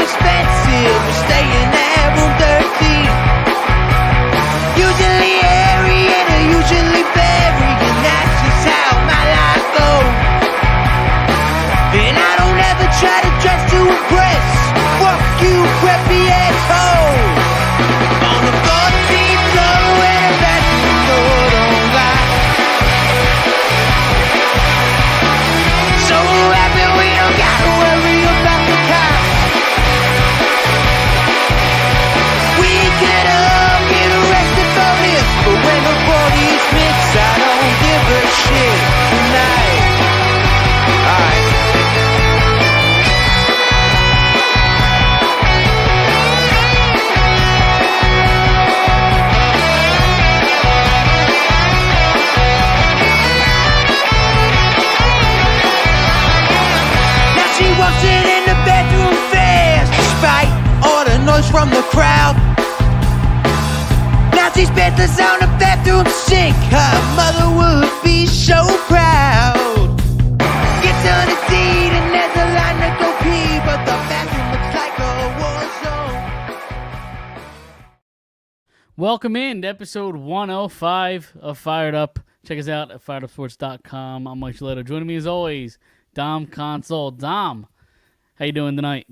expensive. We're staying at room 13. Usually airy and usually buried, and that's just how my life goes. And I don't ever try to dress to impress. Fuck you, preppy asshole. On the 14th floor where the bathroom door don't lie. So happy we don't gotta worry about the cops. We could all get arrested for this, but when the party's mixed, I don't give a shit tonight. Alright. Now she walks in the bedroom fast, despite all the noise from the crowd. Now she's bedless on the bathroom sink. Her mother would be so proud. Gets on the deed and there's a line to go pee, but the bathroom looks like a war zone. Welcome in to episode 105 of Phired Up. Check us out at firedupsports.com. I'm Mike Gilletto. Joining me as always, Dom Console. Dom, how you doing tonight?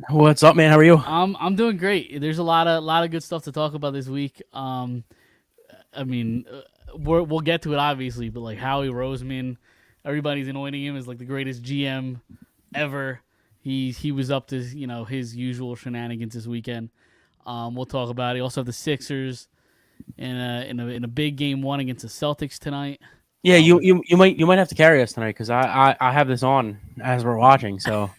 What's up, man? How are you? I'm doing great. There's a lot of good stuff to talk about this week. I mean, we'll get to it obviously, but like Howie Roseman, everybody's anointing him as like the greatest GM ever. He was up to his usual shenanigans this weekend. We'll talk about it. You also have the Sixers in a big game one against the Celtics tonight. Yeah, you might have to carry us tonight because I have this on as we're watching, so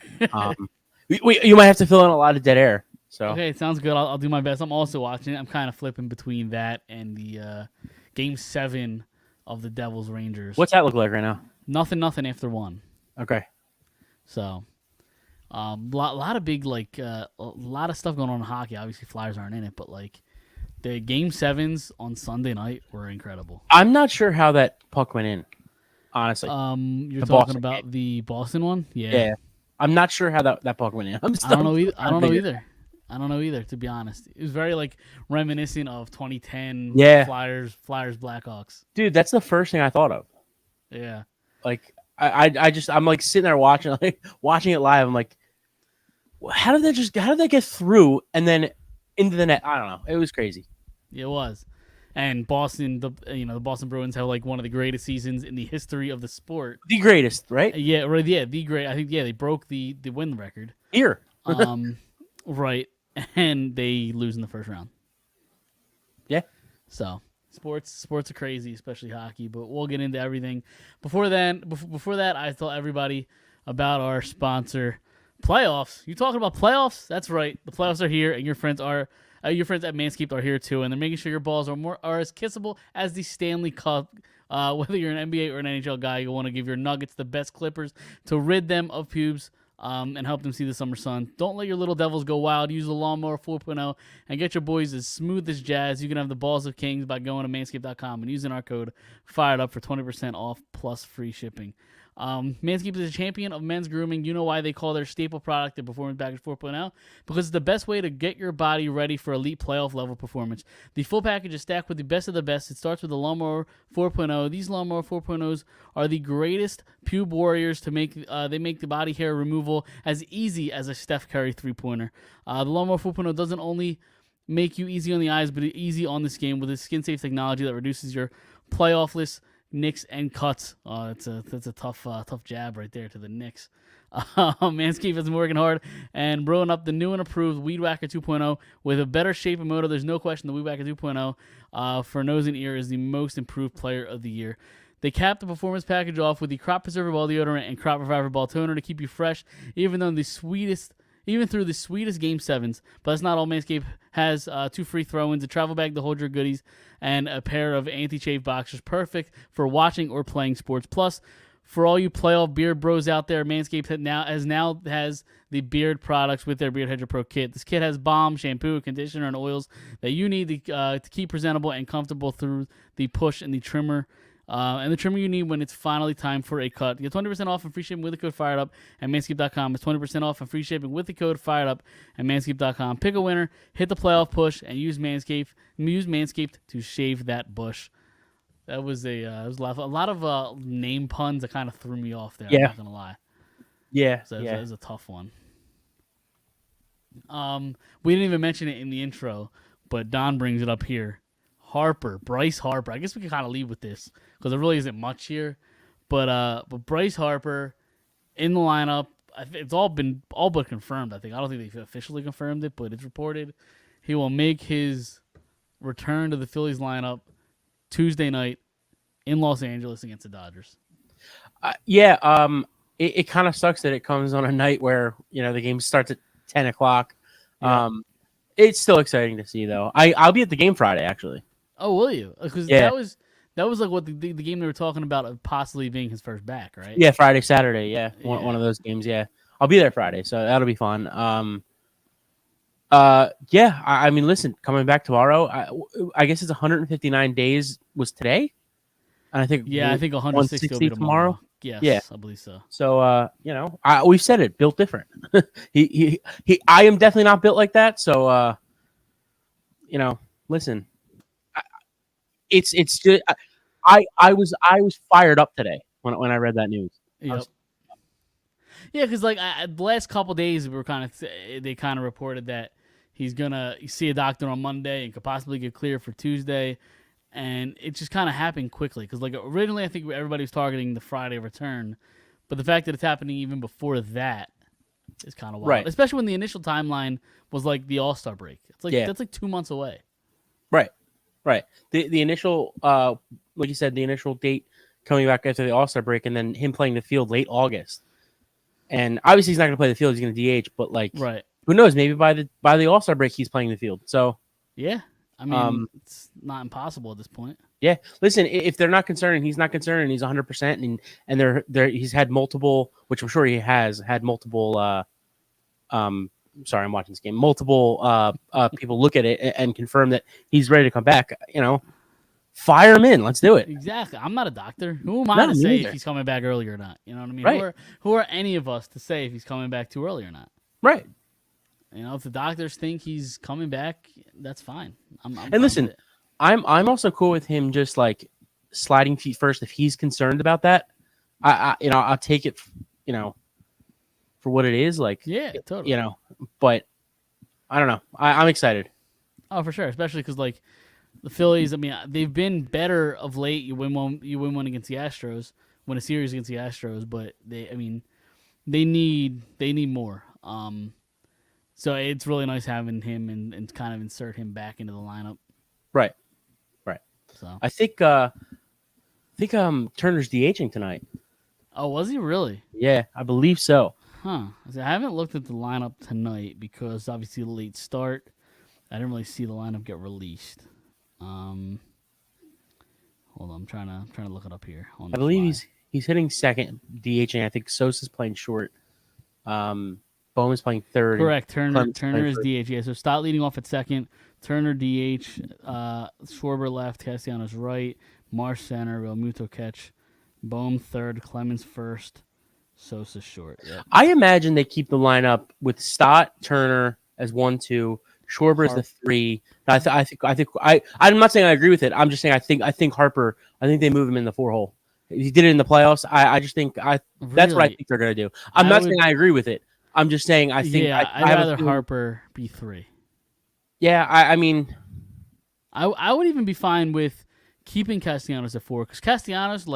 you might have to fill in a lot of dead air. So okay, sounds good. I'll do my best. I'm also watching it. I'm kind of flipping between that and the Game 7 of the Devils Rangers. What's that look like right now? Nothing after one. Okay. So, lot of big a lot of stuff going on in hockey. Obviously, Flyers aren't in it, but like the Game 7s on Sunday night were incredible. I'm not sure how that puck went in, honestly. You're The talking Boston about game. the Boston one? Yeah. I'm not sure how that puck went in. I don't know either. I don't know either, to be honest. It was very like reminiscent of 2010 Yeah. Flyers Blackhawks. Dude, that's the first thing I thought of. Yeah. Like I'm like sitting there watching it live. I'm like, how did that get through and then into the net? I don't know. It was crazy. It was. And Boston, the Boston Bruins have like one of the greatest seasons in the history of the sport. The greatest, right? Yeah, right. Yeah, the great. I think they broke the win record. Here. Right, and they lose in the first round. Yeah. So sports are crazy, especially hockey. But we'll get into everything. Before that, I tell everybody about our sponsor, playoffs. You talking about playoffs? That's right. The playoffs are here, and your friends at Manscaped are here too, and they're making sure your balls are as kissable as the Stanley Cup. Whether you're an NBA or an NHL guy, you want to give your Nuggets the best clippers to rid them of pubes and help them see the summer sun. Don't let your little devils go wild. Use the Lawnmower 4.0 and get your boys as smooth as jazz. You can have the balls of kings by going to manscaped.com and using our code FIREDUP for 20% off plus free shipping. Manscaped is a champion of men's grooming. You know why they call their staple product the Performance Package 4.0? Because it's the best way to get your body ready for elite playoff level performance. The full package is stacked with the best of the best. It starts with the Lawnmower 4.0. These Lawnmower 4.0s are the greatest pube warriors to make. They make the body hair removal as easy as a Steph Curry 3-pointer. The Lawnmower 4.0 doesn't only make you easy on the eyes, but easy on the skin with its skin-safe technology that reduces your playoff-less nicks and cuts. That's a tough jab right there to the nicks. Manscaped has been working hard and rolling up the new and approved Weed Whacker 2.0 with a better shape and motor. There's no question the Weed Whacker 2.0 for nose and ear is the most improved player of the year. They cap the performance package off with the Crop Preserver Ball Deodorant and Crop Reviver Ball Toner to keep you fresh, even through the sweetest Game 7s. But that's not all. Manscaped has 2 free throw-ins, a travel bag to hold your goodies, and a pair of anti-chafe boxers, perfect for watching or playing sports. Plus, for all you playoff beard bros out there, Manscaped has the beard products with their Beard Hedger Pro kit. This kit has balm, shampoo, conditioner, and oils that you need to keep presentable and comfortable through the push and the trimmer and the trimmer you need when it's finally time for a cut. Get 20% off and free shipping with the code Phired Up at Manscaped.com. It's 20% off and free shipping with the code Phired Up at Manscaped.com. Pick a winner, hit the playoff push, and use Manscaped. Use Manscaped to shave that bush. That was a lot of name puns that kind of threw me off there. Yeah. I'm not gonna lie. Yeah, So it was a tough one. We didn't even mention it in the intro, but Don brings it up here. Bryce Harper. I guess we can kind of leave with this because there really isn't much here. But Bryce Harper in the lineup. It's all but confirmed. I think. I don't think they've officially confirmed it, but it's reported he will make his return to the Phillies lineup Tuesday night in Los Angeles against the Dodgers. It kind of sucks that it comes on a night where the game starts at 10 o'clock. Yeah. It's still exciting to see though. I'll be at the game Friday actually. Oh, will you? Because that was like what the game they were talking about of possibly being his first back, right? Yeah, Friday, Saturday. Yeah, one of those games. Yeah, I'll be there Friday, so that'll be fun. I mean, listen, coming back tomorrow. I guess it's 159 days was today, and I think 160 will be tomorrow. Yes, yeah, I believe so. So we've said it, built different. he I am definitely not built like that. So listen. It's just I was fired up today when I read that news. Yep. Yeah, because the last couple days we were they kind of reported that he's gonna see a doctor on Monday and could possibly get cleared for Tuesday, and it just kind of happened quickly. Because originally I think everybody was targeting the Friday return, but the fact that it's happening even before that is kind of wild. Right. Especially when the initial timeline was the All-Star break. It's that's 2 months away. Right. The initial, like you said, the initial date coming back after the All-Star break, and then him playing the field late August. And obviously he's not going to play the field; he's going to DH. But right. Who knows? Maybe by the All-Star break he's playing the field. So yeah, I mean it's not impossible at this point. Yeah, listen, if they're not concerned, and he's not concerned, and he's 100%, and he's had multiple, which I'm sure he has had multiple. Sorry, I'm watching this game. Multiple people look at it and confirm that he's ready to come back. Fire him in. Let's do it. Exactly. I'm not a doctor. Who am I to say if he's coming back early or not? You know what I mean? Right. Who are any of us to say if he's coming back too early or not? Right. If the doctors think he's coming back, that's fine. I'm and listen, I'm also cool with him just sliding feet first if he's concerned about that. I'll take it. For what it is, yeah, totally. But I don't know. I'm excited. Oh, for sure, especially because the Phillies. I mean, they've been better of late. You win one against the Astros, win a series against the Astros, but they need more. So it's really nice having him and kind of insert him back into the lineup. Right. So I think Turner's DHing tonight. Oh, was he really? Yeah, I believe so. Huh. I haven't looked at the lineup tonight because obviously the late start. I didn't really see the lineup get released. Hold on, I'm trying to look it up here. I believe he's hitting second, DHing. I think Sosa's playing short. Bowman's playing third. Correct. Turner is DH. Yeah, so Stott leading off at second. Turner DH. Schwarber left. Castellanos right. Marsh center. Realmuto catch. Bohm third. Clemens first. Sosa short. Yep. I imagine they keep the lineup with Stott, Turner as 1-2, Schwarber as the 3. I'm not saying I agree with it. I'm just saying I think Harper. I think they move him in the 4 hole. He did it in the playoffs. I just think that's what I think they're gonna do. I'm not saying I agree with it. I'm just saying I think. Yeah, I'd rather Harper be 3. Yeah, I mean, I would even be fine with keeping Castellanos at 4 because Castellanos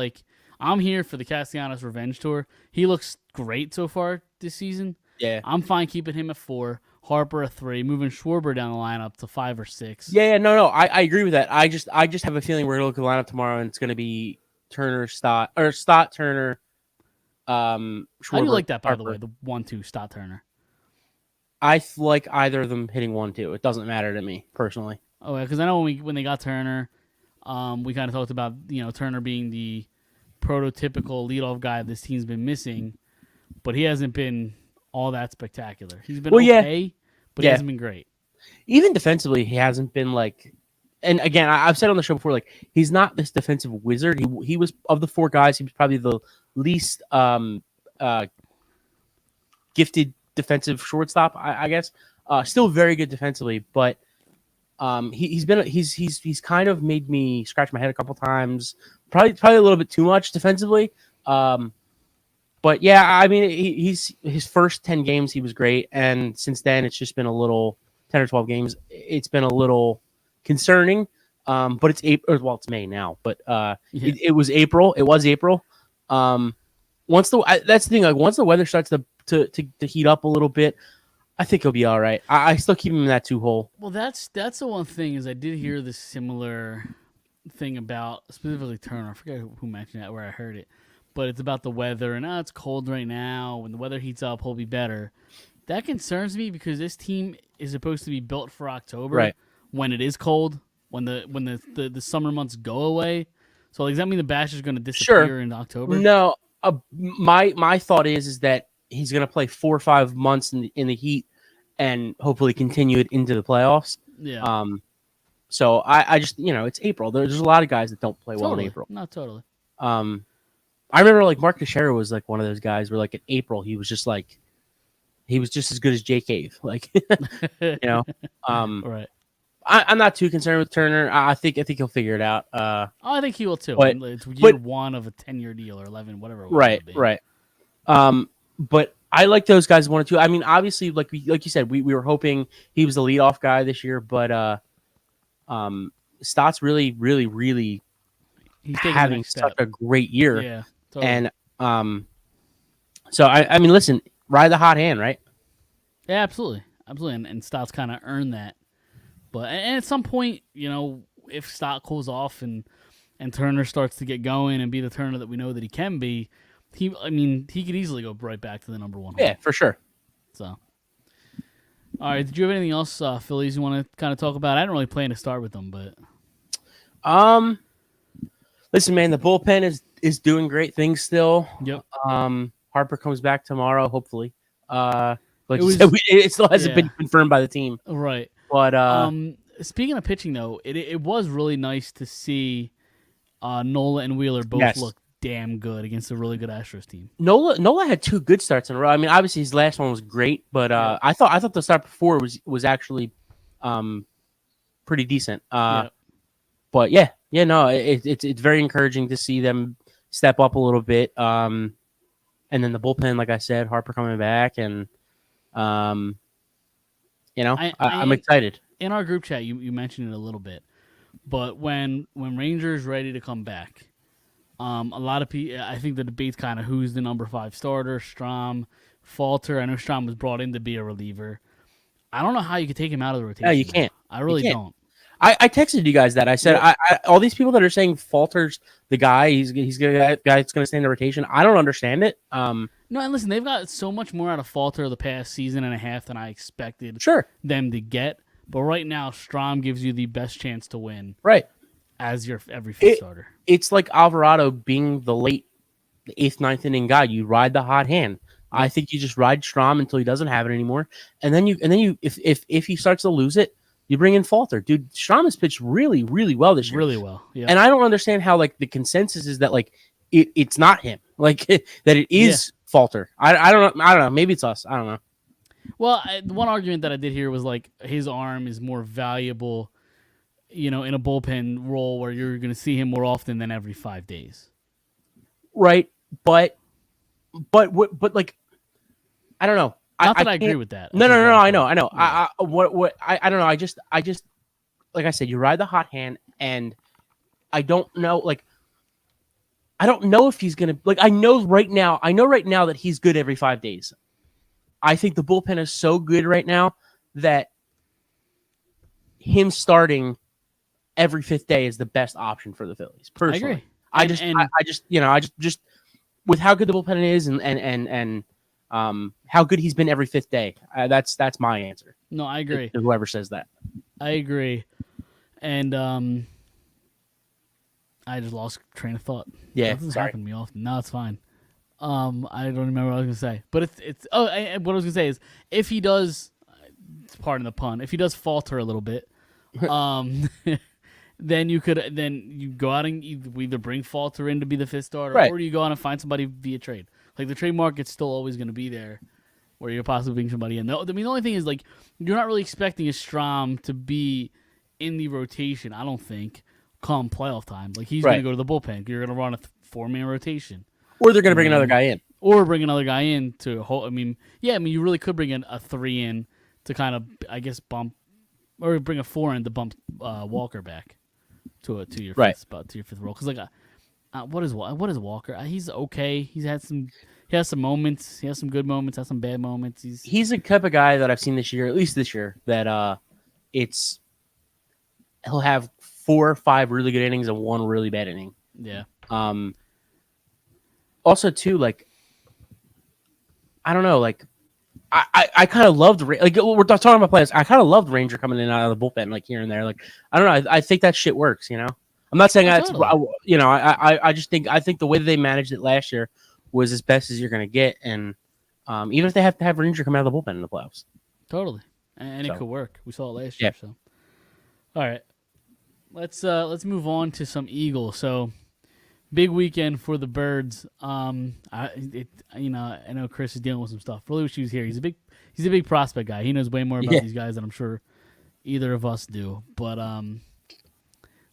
I'm here for the Castellanos revenge tour. He looks great so far this season. Yeah. I'm fine keeping him at 4, Harper at 3, moving Schwarber down the lineup to 5 or 6. Yeah, no, I agree with that. I just have a feeling we're gonna look at the lineup tomorrow and it's gonna be Turner, Stott, Turner, Schwarber. How do you like that, by Harper. the way, the 1-2 Stott Turner? I like either of them hitting 1-2. It doesn't matter to me personally. Oh, yeah, because I know when they got Turner, we kind of talked about Turner being the prototypical leadoff guy this team's been missing, but he hasn't been all that spectacular. He's been okay, but he hasn't been great. Even defensively, he hasn't been and again, I've said on the show before, like he's not this defensive wizard. He was of the four guys, he was probably the least uh, gifted defensive shortstop, I guess. Still very good defensively, but he's kind of made me scratch my head a couple times. Probably a little bit too much defensively. But yeah, I mean, he's his first 10 games he was great, and since then it's just been a little 10 or 12 games. It's been a little concerning. But it's April. Well, it's May now, but it was April. It was April. That's the thing. Like once the weather starts to heat up a little bit, I think he'll be all right. I still keep him in that 2 hole. Well, that's the one thing is I did hear this similar thing about specifically Turner. I forget who mentioned that, where I heard it, but it's about the weather and it's cold right now. When the weather heats up, he'll be better. That concerns me because this team is supposed to be built for October, right? When it is cold, when the summer months go away. So like, does that mean the bash is going to disappear in October? No. My thought is that he's going to play 4 or 5 months in the heat and hopefully continue it into the playoffs. Yeah. So I just, it's April. There's a lot of guys that don't play well in April. Not totally. I remember like Mark Teixeira was like one of those guys where like in April he was just as good as Jake Cave. Like, right. I'm not too concerned with Turner. I think he'll figure it out. I think he will too. But, it's year 1 of a 10-year deal or 11, whatever. It right. But I like those guys 1 or 2. I mean, obviously, like you said, we were hoping he was the leadoff guy this year, but Stott's really, really, really having such a great year. Yeah, totally. And so I mean, listen, ride the hot hand, right? Yeah, absolutely. And Stott's kind of earned that. But and at some point, if Stott cools off and Turner starts to get going and be the Turner that we know that he can be, he could easily go right back to the number 1 hole. Yeah, for sure. So, all right. Did you have anything else, Phillies, you want to kind of talk about? I didn't really plan to start with them, but listen, man, the bullpen is doing great things still. Yep. Harper comes back tomorrow, hopefully. Like you said, it still hasn't been confirmed by the team, right? But speaking of pitching, though, it was really nice to see Nola and Wheeler both look damn good against a really good Astros team. Nola had 2 good starts in a row. I mean, obviously his last one was great, but I thought the start before was actually pretty decent. But it's very encouraging to see them step up a little bit. And then the bullpen, like I said, Harper coming back, and I'm excited. In our group chat, you mentioned it a little bit, but when Ranger's ready to come back, a lot of people, I think the debate's kind of who's the number 5 starter, Strahm, Falter. I know Strahm was brought in to be a reliever. I don't know how you could take him out of the rotation. No, you can't. I really don't. I texted you guys that. I said, all these people that are saying Falter's the guy, he's the guy that's going to stay in the rotation. I don't understand it. No, and listen, they've got so much more out of Falter the past season and a half than I expected them to get. But right now, Strahm gives you the best chance to win. Right. As your every 5th starter. It's like Alvarado being the 8th, 9th inning guy. You ride the hot hand. I think you just ride Strahm until he doesn't have it anymore. And then you if he starts to lose it, you bring in Falter. Dude, Strahm has pitched really, really well this year. Really well. Yeah. And I don't understand how the consensus is that it's not him. That it is Falter. I don't know. Maybe it's us. I don't know. Well, the one argument that I did hear was his arm is more valuable, in a bullpen role where you're going to see him more often than every 5 days. Right, but I don't know. Not that I agree with that. No. I know. Yeah. I don't know. I just like I said, you ride the hot hand, and I don't know. I don't know if he's gonna. I know right now that he's good every 5 days. I think the bullpen is so good right now that him starting every 5th day is the best option for the Phillies. Personally, I agree. I just with how good the bullpen is and how good he's been every 5th day. That's my answer. No, I agree. To whoever says that, I agree. And I just lost train of thought. Yeah, that doesn't happen to me often. No, it's fine. I don't remember what I was gonna say, but it's what I was gonna say is if he does, pardon the pun, if he does falter a little bit, then you go out and either bring Falter in to be the fifth starter, Right. or you go out and find somebody via trade. Like the trade market's still always going to be there, where you're possibly bringing somebody in. I mean, the only thing is like you're not really expecting a Strom to be in the rotation. I don't think come playoff time. Like he's going to go to the bullpen. You're going to run a 4-man rotation, or they're going to bring another guy in, or bring another guy in to hold. I mean, you really could bring in a 3 in to kind of, I guess, bump, or bring a 4 in to bump Walker back to your fifth spot, to your fifth role. Because like, what is Walker? He's okay. He has some moments. He has some good moments. Has some bad moments. He's the type of guy that I've seen this year, at least this year, that he'll have 4 or 5 really good innings and 1 really bad inning. Yeah. Also, too, like, I don't know, like, I kind of loved, like, we're talking about players. I kind of loved Ranger coming in and out of the bullpen, like, here and there. Like, I don't know. I think that shit works, you know? I'm not saying that's, you know, I just think, the way that they managed it last year was as best as you're going to get. And even if they have to have Ranger come out of the bullpen in the playoffs. Totally. And it could work. We saw it last year. So, all right. Let's move on to some Eagles. So, big weekend for the Birds. I know Chris is dealing with some stuff. Really wish he was here. He's a big prospect guy. He knows way more about these guys than I'm sure either of us do. But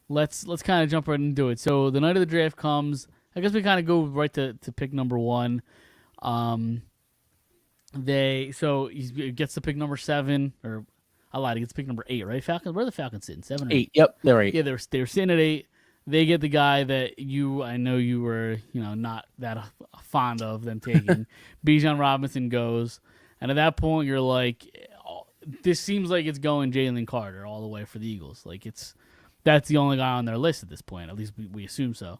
let's kind of jump right into it. So the night of the draft comes. I guess we kind of go right to pick number 1. He gets to pick number 7, or I lied. He gets to pick number 8, right? Falcons. Where are the Falcons sitting? 7 or 8? Yep, they're 8. Yeah, they were sitting at 8. They get the guy that I know you were, not that fond of them taking. Bijan Robinson goes, and at that point you're like, this seems like it's going Jalen Carter all the way for the Eagles. Like that's the only guy on their list at this point. At least we assume so.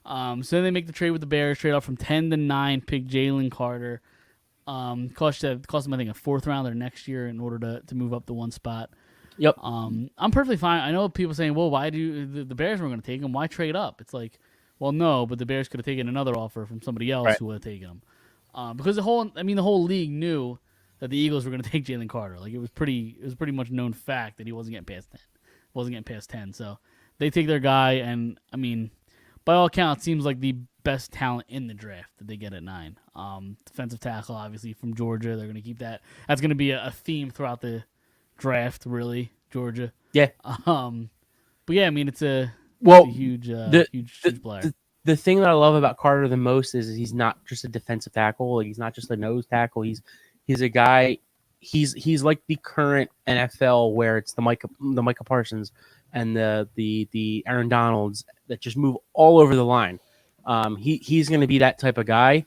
So then they make the trade with the Bears, trade up from 10 to 9, pick Jalen Carter. Cost them, I think, a 4th rounder next year in order to move up the 1 spot. Yep. I'm perfectly fine. I know people saying, well, why do the Bears weren't going to take him? Why trade up? It's like, well, no, but the Bears could have taken another offer from somebody else who would have taken him. Because the whole league knew that the Eagles were going to take Jalen Carter. Like it was pretty much known fact that he wasn't getting past 10. So they take their guy, and I mean, by all accounts, seems like the best talent in the draft that they get at 9. Defensive tackle, obviously from Georgia. They're going to keep that. That's going to be a theme throughout the draft, really, Georgia. Yeah. But yeah, I mean, it's a huge player. The thing that I love about Carter the most is he's not just a defensive tackle. Like, he's not just a nose tackle. He's a guy. He's like the current NFL where it's the Micah Parsons and the Aaron Donalds that just move all over the line. He's going to be that type of guy.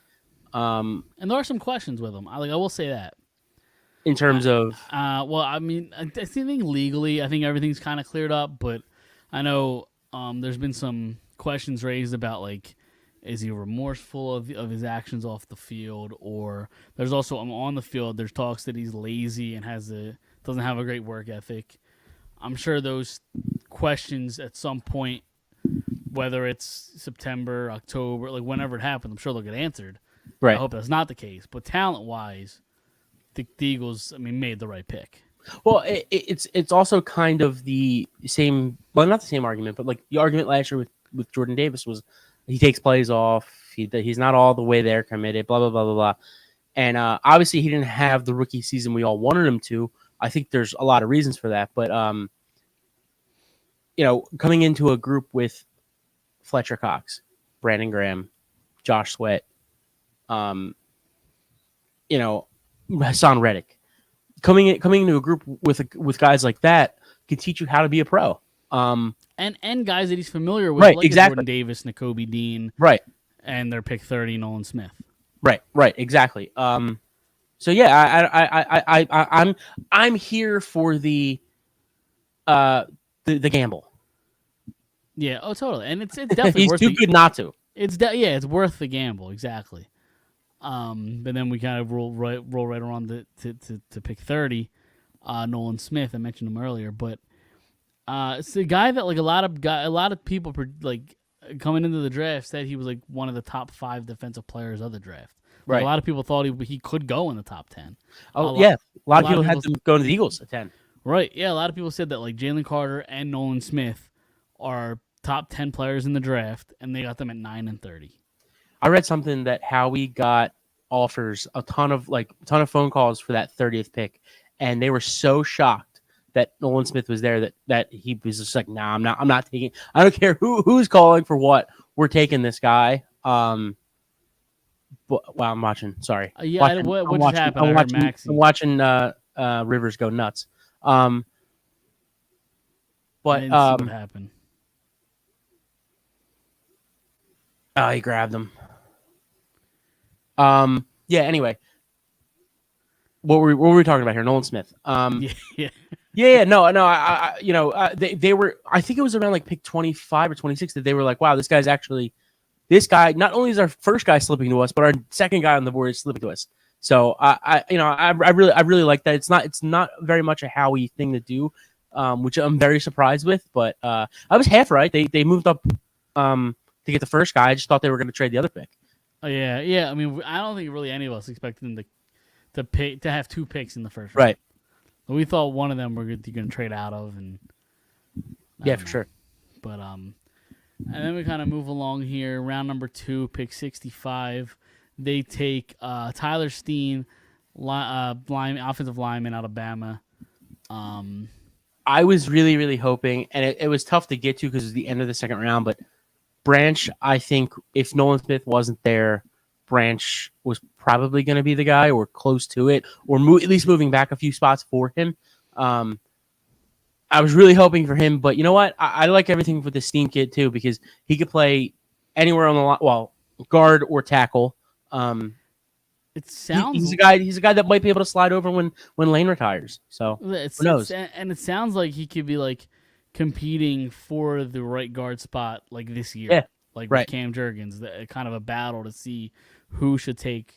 And there are some questions with him. I will say that. In terms of, well, I mean, I think legally, I think everything's kind of cleared up. But I know there's been some questions raised about, like, is he remorseful of his actions off the field, or there's also on the field. There's talks that he's lazy and doesn't have a great work ethic. I'm sure those questions at some point, whether it's September, October, like whenever it happens, I'm sure they'll get answered. right. I hope that's not the case. But talent-wise, the Eagles, I mean, made the right pick. Well, it's also kind of the same, well, not the same argument, but like the argument last year with Jordan Davis was he takes plays off, he's not all the way there committed, blah, blah, blah, blah, blah. And obviously he didn't have the rookie season we all wanted him to. I think there's a lot of reasons for that. But, coming into a group with Fletcher Cox, Brandon Graham, Josh Sweat, Hassan Reddick, coming into a group with guys like that can teach you how to be a pro. And guys that he's familiar with, right, like exactly. Jordan Davis, Nakobe Dean, right, and their pick 30, Nolan Smith. Right, exactly. So yeah, I'm here for the gamble. Yeah, totally, and it's definitely he's worth too good not to. It's worth the gamble, exactly. But then we kind of roll right around to pick 30, Nolan Smith. I mentioned him earlier, but it's a guy that like a lot of people like coming into the draft said he was like one of the top 5 defensive players of the draft. Like, right. A lot of people thought he could go in the top 10. A lot of people had to go to the Eagles at 10. Right. Yeah. A lot of people said that like Jalen Carter and Nolan Smith are top 10 players in the draft, and they got them at 9 and 30. I read something that Howie got offers a ton of phone calls for that 30th pick, and they were so shocked that Nolan Smith was there that he was just like, nah, I'm not taking. I don't care who's calling for what. We're taking this guy. But, wow, I'm watching. Sorry. Yeah, what just happened? I heard Maxey. I'm watching Rivers go nuts. But I didn't see what happened. Oh, he grabbed him. Yeah. Anyway, what were we talking about here? Nolan Smith. Yeah. No. They were. I think it was around like pick 25 or 26 that they were like, wow, this guy. Not only is our first guy slipping to us, but our second guy on the board is slipping to us. So I really like that. It's not very much a Howie thing to do, which I'm very surprised with. But I was half right. They moved up to get the first guy. I just thought they were going to trade the other pick. Oh, yeah. I mean, I don't think really any of us expected them to have 2 picks in the first round. Right. But we thought one of them we're going to trade out of, and for sure. But and then we kind of move along here. Round number 2, pick 65. They take Tyler Steen, offensive lineman out of Bama. I was really, really hoping, and it was tough to get to because it was the end of the second round, but Branch, I think if Nolan Smith wasn't there, Branch was probably going to be the guy or close to it, or at least moving back a few spots for him. I was really hoping for him, but you know what? I like everything with the Steen kid too because he could play anywhere on the line, well, guard or tackle. It sounds he's a guy that might be able to slide over when Lane retires. So who knows? And it sounds like he could be like competing for the right guard spot like this year. Yeah, like right. with Cam Jurgens, kind of a battle to see who should take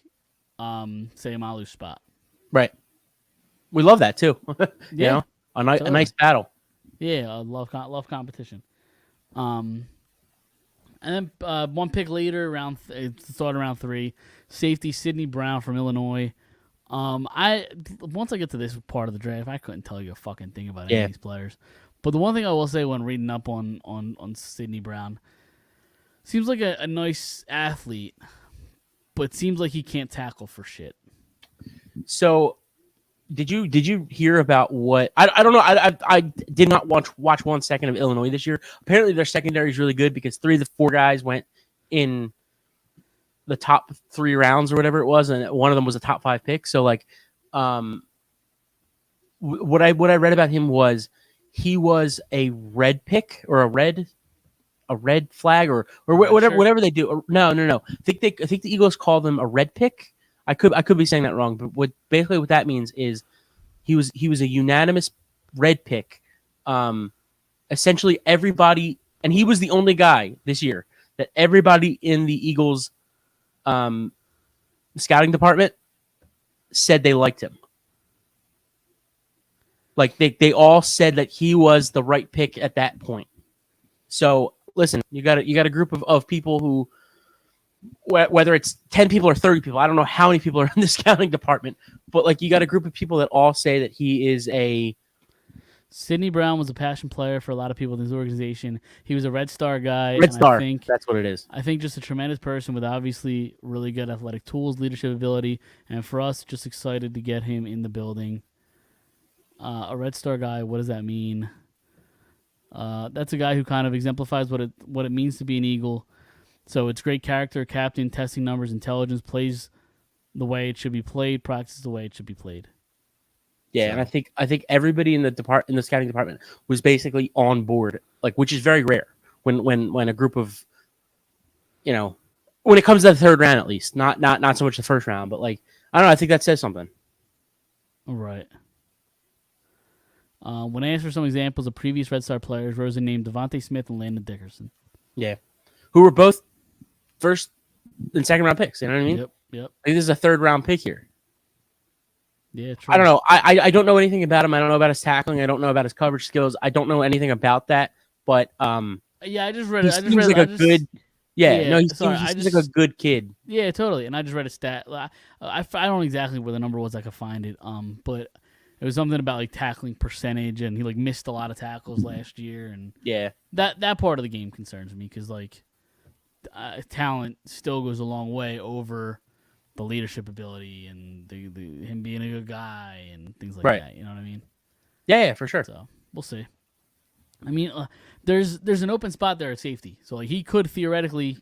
Sayamalu's spot. Right. We love that too. Yeah, a nice battle. Yeah, I love competition. And then one pick later, started round 3, safety Sidney Brown from Illinois. Once I get to this part of the draft, I couldn't tell you a fucking thing about any of these players. But the one thing I will say when reading up on Sidney Brown, seems like a nice athlete, but seems like he can't tackle for shit. So, did you hear about what I don't know? I did not watch 1 second of Illinois this year. Apparently, their secondary is really good because 3 of the 4 guys went in the top 3 rounds or whatever it was, and one of them was a top 5 pick. So, like, what I read about him was he was a red pick or a red flag or whatever they do. No. I think the Eagles call them a red pick. I could be saying that wrong, but what that means is he was a unanimous red pick. Essentially everybody, and he was the only guy this year that everybody in the Eagles scouting department said they liked him. Like they all said that he was the right pick at that point. So listen, you got a group of people who, whether it's 10 people or 30 people, I don't know how many people are in the scouting department, but like you got a group of people that all say that he is a. Sidney Brown was a passion player for a lot of people in his organization. He was a Red Star guy. Red Star, that's what it is. I think just a tremendous person with obviously really good athletic tools, leadership ability, and for us, just excited to get him in the building. A Red Star guy, what does that mean? That's a guy who kind of exemplifies what it means to be an Eagle. So it's great character, captain, testing numbers, intelligence, plays the way it should be played, practices the way it should be played. Yeah, so. And I think everybody in the scouting department was basically on board, like, which is very rare when a group of, when it comes to the third round at least, not so much the first round, but like I don't know, I think that says something. All right. When asked for some examples of previous Red Star players, Rosen named Devontae Smith and Landon Dickerson. Yeah, who were both first and second round picks. You know what I mean? Yep. I think this is a third round pick here. Yeah, true. I don't know. I don't know anything about him. I don't know about his tackling. I don't know about his coverage skills. I don't know anything about that. But yeah, I just read it. He seems like a good. Yeah, no, he seems like a good kid. Yeah, totally. And I just read a stat. I don't know exactly where the number was. I could find it. But It was something about like tackling percentage, and he like missed a lot of tackles last year, and Yeah. that part of the game concerns me because like talent still goes a long way over the leadership ability and the him being a good guy and things like that. You know what I mean? Yeah, for sure. So we'll see. I mean, there's an open spot there at safety, so like he could theoretically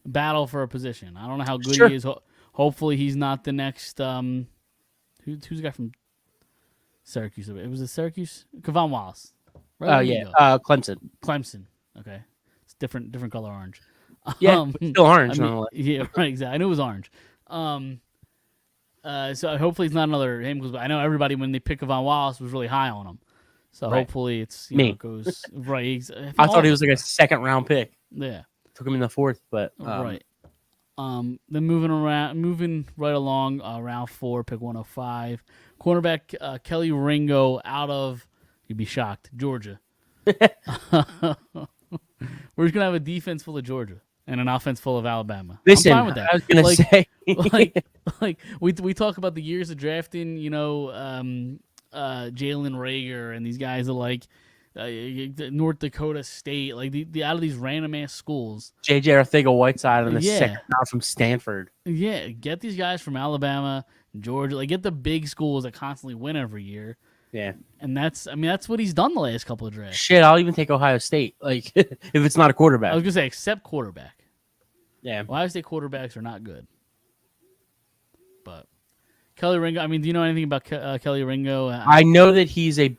battle for a position. I don't know how good he is. Hopefully, he's not the next. Who's the guy from Syracuse? It was a Syracuse. Kevon Wallace. Oh yeah, Clemson. Clemson. Okay, it's different color orange. Yeah, but still orange. Yeah, right. Exactly. I knew it was orange. So hopefully it's not another him because I know everybody when they pick Kevon Wallace was really high on him. So hopefully it's me. It goes right. I thought he was like a second round pick. Yeah, took him in the 4th, but right. Then moving right along, round 4, pick 105. Cornerback Kelly Ringo out of, you'd be shocked, Georgia. We're just gonna have a defense full of Georgia and an offense full of Alabama. Listen, I'm fine with that. I was gonna say, like we talk about the years of drafting, Jalen Rager and these guys are like North Dakota State, like the out of these random ass schools. JJ Arthega-Whiteside on the second round from Stanford. Yeah, get these guys from Alabama, Georgia, like get the big schools that constantly win every year. Yeah, and that's what he's done the last couple of drafts. Shit, I'll even take Ohio State, like if it's not a quarterback. I was gonna say except quarterback. Yeah, Ohio State quarterbacks are not good. But Kelly Ringo, I mean, do you know anything about Kelly Ringo? I know that he's a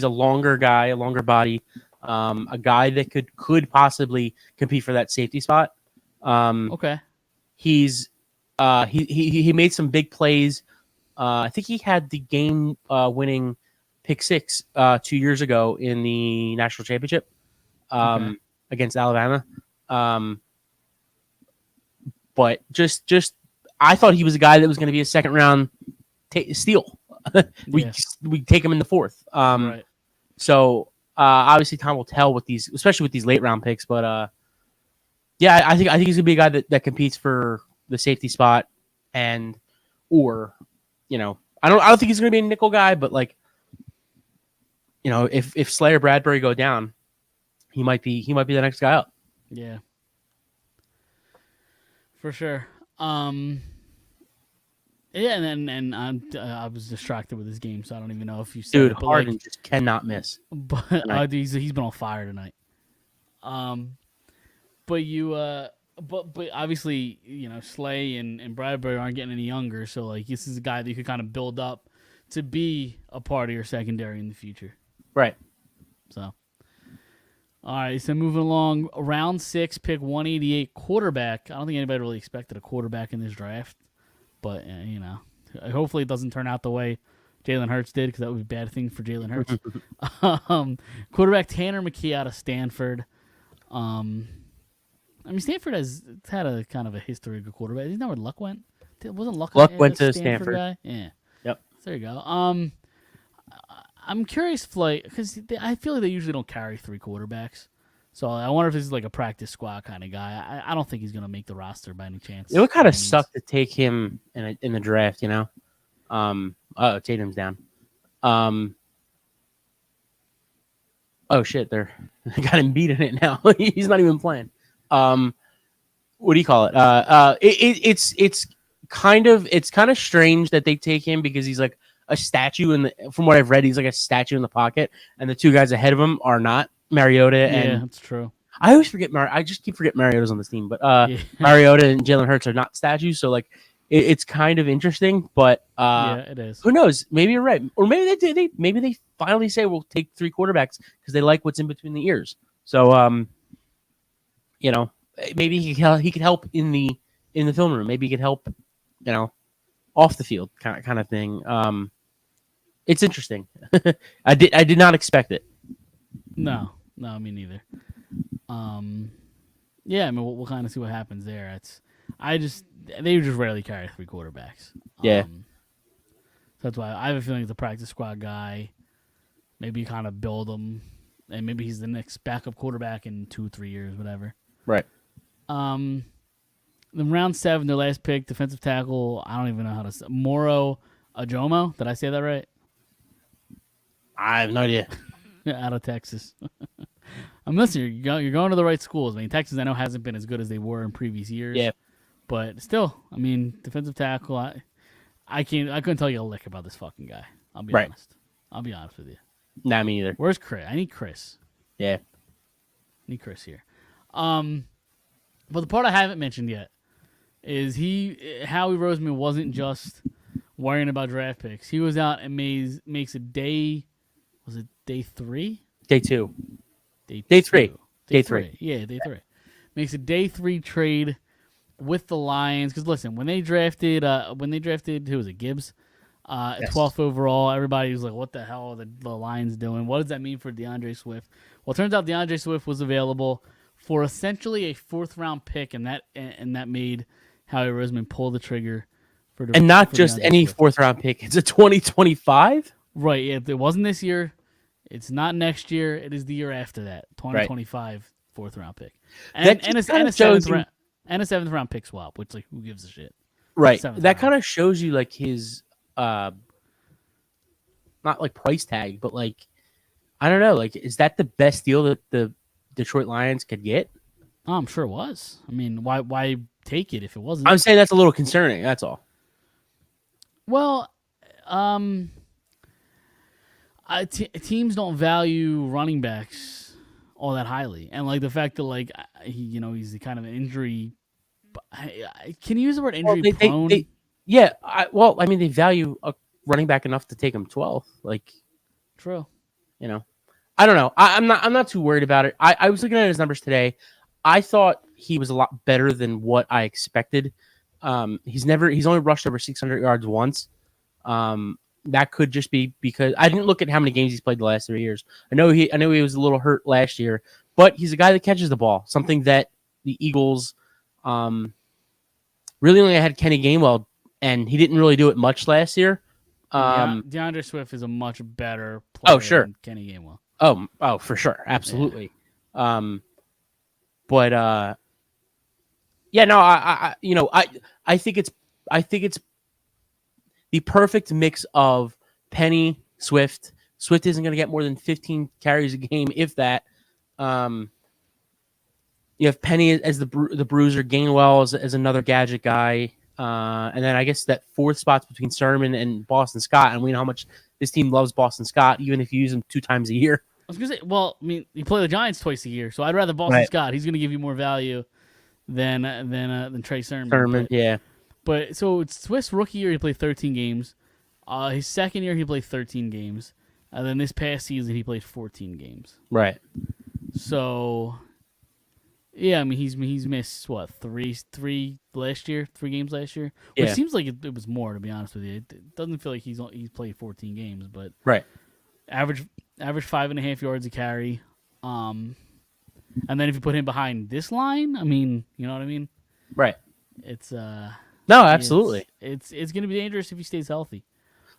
longer guy, a longer body, a guy that could possibly compete for that safety spot. Okay. He's he made some big plays. I think he had the game winning pick 6 2 years ago in the national championship against Alabama. But just I thought he was a guy that was going to be a second round steal. we take him in the 4th. Right. So obviously time will tell with these, especially with these late round picks. But yeah, I think he's gonna be a guy that competes for the safety spot, and or I don't think he's gonna be a nickel guy, but like if Slay or Bradbury go down, he might be the next guy up. Yeah. For sure. Yeah, and I was distracted with his game, so I don't even know if you said it. But Harden just cannot miss. But he's been on fire tonight. But obviously Slay and Bradbury aren't getting any younger, so like this is a guy that you could kind of build up to be a part of your secondary in the future. Right. So. All right, so moving along, round 6, pick 188, quarterback. I don't think anybody really expected a quarterback in this draft, but hopefully it doesn't turn out the way Jalen Hurts did, because that would be a bad thing for Jalen Hurts. Quarterback Tanner McKee out of Stanford. Stanford has had a kind of a history of good quarterback. Isn't that where Luck went? Wasn't Luck went to Stanford guy? Yeah. Yep. So there you go. I'm curious, because I feel like they usually don't carry 3 quarterbacks. So I wonder if this is like a practice squad kind of guy. I don't think he's going to make the roster by any chance. It would kind of suck to take him in the draft, Tatum's down. Oh shit, they got him beat in it now. He's not even playing. What do you call it? It's kind of strange that they take him, because he's like a statue from what I've read, he's like a statue in the pocket, and the 2 guys ahead of him are not Mariota. Yeah, that's true. I always forget I just keep forgetting Mariota's on this team, but Mariota and Jalen Hurts are not statues, so like it's kind of interesting. But yeah, it is. Who knows? Maybe you're right, or maybe they finally say we'll take 3 quarterbacks because they like what's in between the ears. So maybe he could help in the film room. Maybe he could help, off the field kind of thing. It's interesting. I did not expect it. No, me neither. Yeah, I mean, we'll kind of see what happens there. They just rarely carry 3 quarterbacks. Yeah. So that's why I have a feeling he's a practice squad guy. Maybe you kind of build him, and maybe he's the next backup quarterback in 2-3 years, whatever. Right. Then round 7, their last pick, defensive tackle. I don't even know how to say Moro Ajomo. Did I say that right? I have no idea. out of Texas. I'm listening. You're going to the right schools. I mean, Texas I know hasn't been as good as they were in previous years. Yeah. But still, I mean, defensive tackle. I couldn't tell you a lick about this fucking guy. I'll be Right. honest. I'll be honest with you. Nah, me either. Where's Chris? I need Chris. Yeah. Need Chris here. But the part I haven't mentioned yet is Howie Roseman wasn't just worrying about draft picks. He was out and makes a day. Was it day 3? Day 2. Day 3. Day 3. Yeah, day 3. Makes a day 3 trade with the Lions. Because listen, when they drafted who was it, Gibbs, Yes. 12th overall, everybody was like, "What the hell are the Lions doing? What does that mean for DeAndre Swift?" Well, it turns out DeAndre Swift was available for essentially a 4th round pick, and that made Howie Roseman pull the trigger for And not for just DeAndre any Swift. 4th round pick. It's a 2025. Right. Yeah, it wasn't this year. It's not next year. It is the year after that. 2025 4th round pick. And That a just kinda 7th shows you- round and a 7th round pick swap, which like who gives a shit? Right. 7th That round. kind of shows you like his not like price tag, but like I don't know, like is that the best deal that the Detroit Lions could get? Oh, I'm sure it was. I mean, why take it if it wasn't? I'm saying that's a little concerning, that's all. Well, teams don't value running backs all that highly, and like the fact that like he's the kind of an injury. Can you use the word injury prone? I mean, they value a running back enough to take him 12th. Like, True. I don't know. I'm not too worried about it. I was looking at his numbers today. I thought he was a lot better than what I expected. He's only rushed over 600 yards once. That could just be because I didn't look at how many games he's played the last 3 years. I know he was a little hurt last year, but he's a guy that catches the ball. Something that the Eagles really only had Kenny Gainwell, and he didn't really do it much last year. DeAndre Swift is a much better player than Kenny Gainwell. Oh, for sure, absolutely. Yeah. I think it's the perfect mix of Penny, Swift. Swift isn't going to get more than 15 carries a game, if that. You have Penny as the bruiser, Gainwell as another gadget guy, and then I guess that 4th spot's between Sermon and Boston Scott, and we know how much this team loves Boston Scott, even if you use him 2 times a year. I was gonna say, well, I mean, you play the Giants twice a year, so I'd rather Boston Scott. He's gonna give you more value than Trey Sermon. Yeah. But so it's Swift's rookie year, he played 13 games. His second year, he played 13 games. And then this past season, he played 14 games. Right. So, yeah, I mean, he's missed what 3 last year, 3 games last year, which seems like it was more, to be honest with you. It doesn't feel like he's played 14 games, but right. Average 5.5 yards a carry. And then if you put him behind this line, I mean, you know what I mean? Right. It's No, absolutely. It's going to be dangerous if he stays healthy.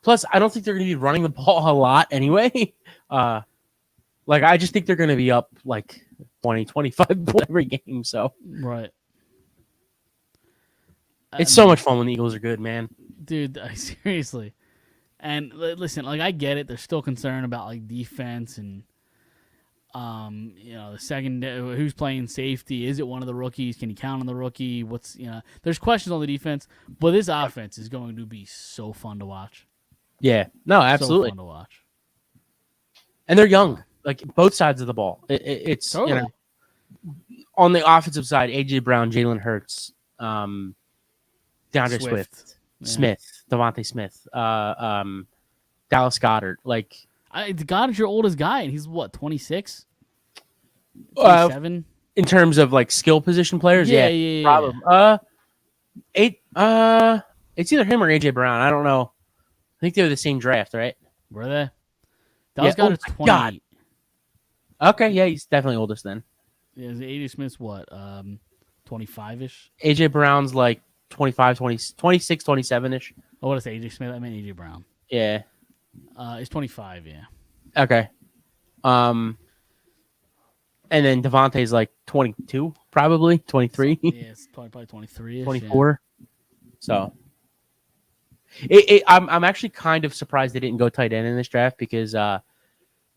Plus, I don't think they're going to be running the ball a lot anyway. Like, I just think they're going to be up like 20, 25 points every game. So, right. It's so much fun when the Eagles are good, man. Dude, seriously. And listen, like I get it. They're still concerned about like defense and, the second who's playing safety. Is it one of the rookies? Can you count on the rookie? There's questions on the defense, but this offense is going to be so fun to watch. Yeah, no, absolutely. So fun to watch. And they're young, like both sides of the ball. It's totally. On the offensive side, AJ Brown, Jalen Hurts, DeAndre Swift. Yeah. Smith, Devontae Smith, Dallas Goedert. Like, Goddard's your oldest guy, and he's what, 26? 27? In terms of like skill position players, yeah. probably. It's either him or AJ Brown. I don't know. I think they were the same draft, right? Were they? Dallas Goedert's 28. God. Okay, yeah, he's definitely oldest then. Yeah, AJ Smith's what, 25-ish? AJ Brown's like 25, 20, 26, 27-ish. Oh, what did I say? AJ Smith? I meant AJ Brown. Yeah. He's 25, yeah. Okay. And then Devontae's like 22, probably 23. Yeah, it's probably 23-ish. 24. Yeah. So I'm actually kind of surprised they didn't go tight end in this draft because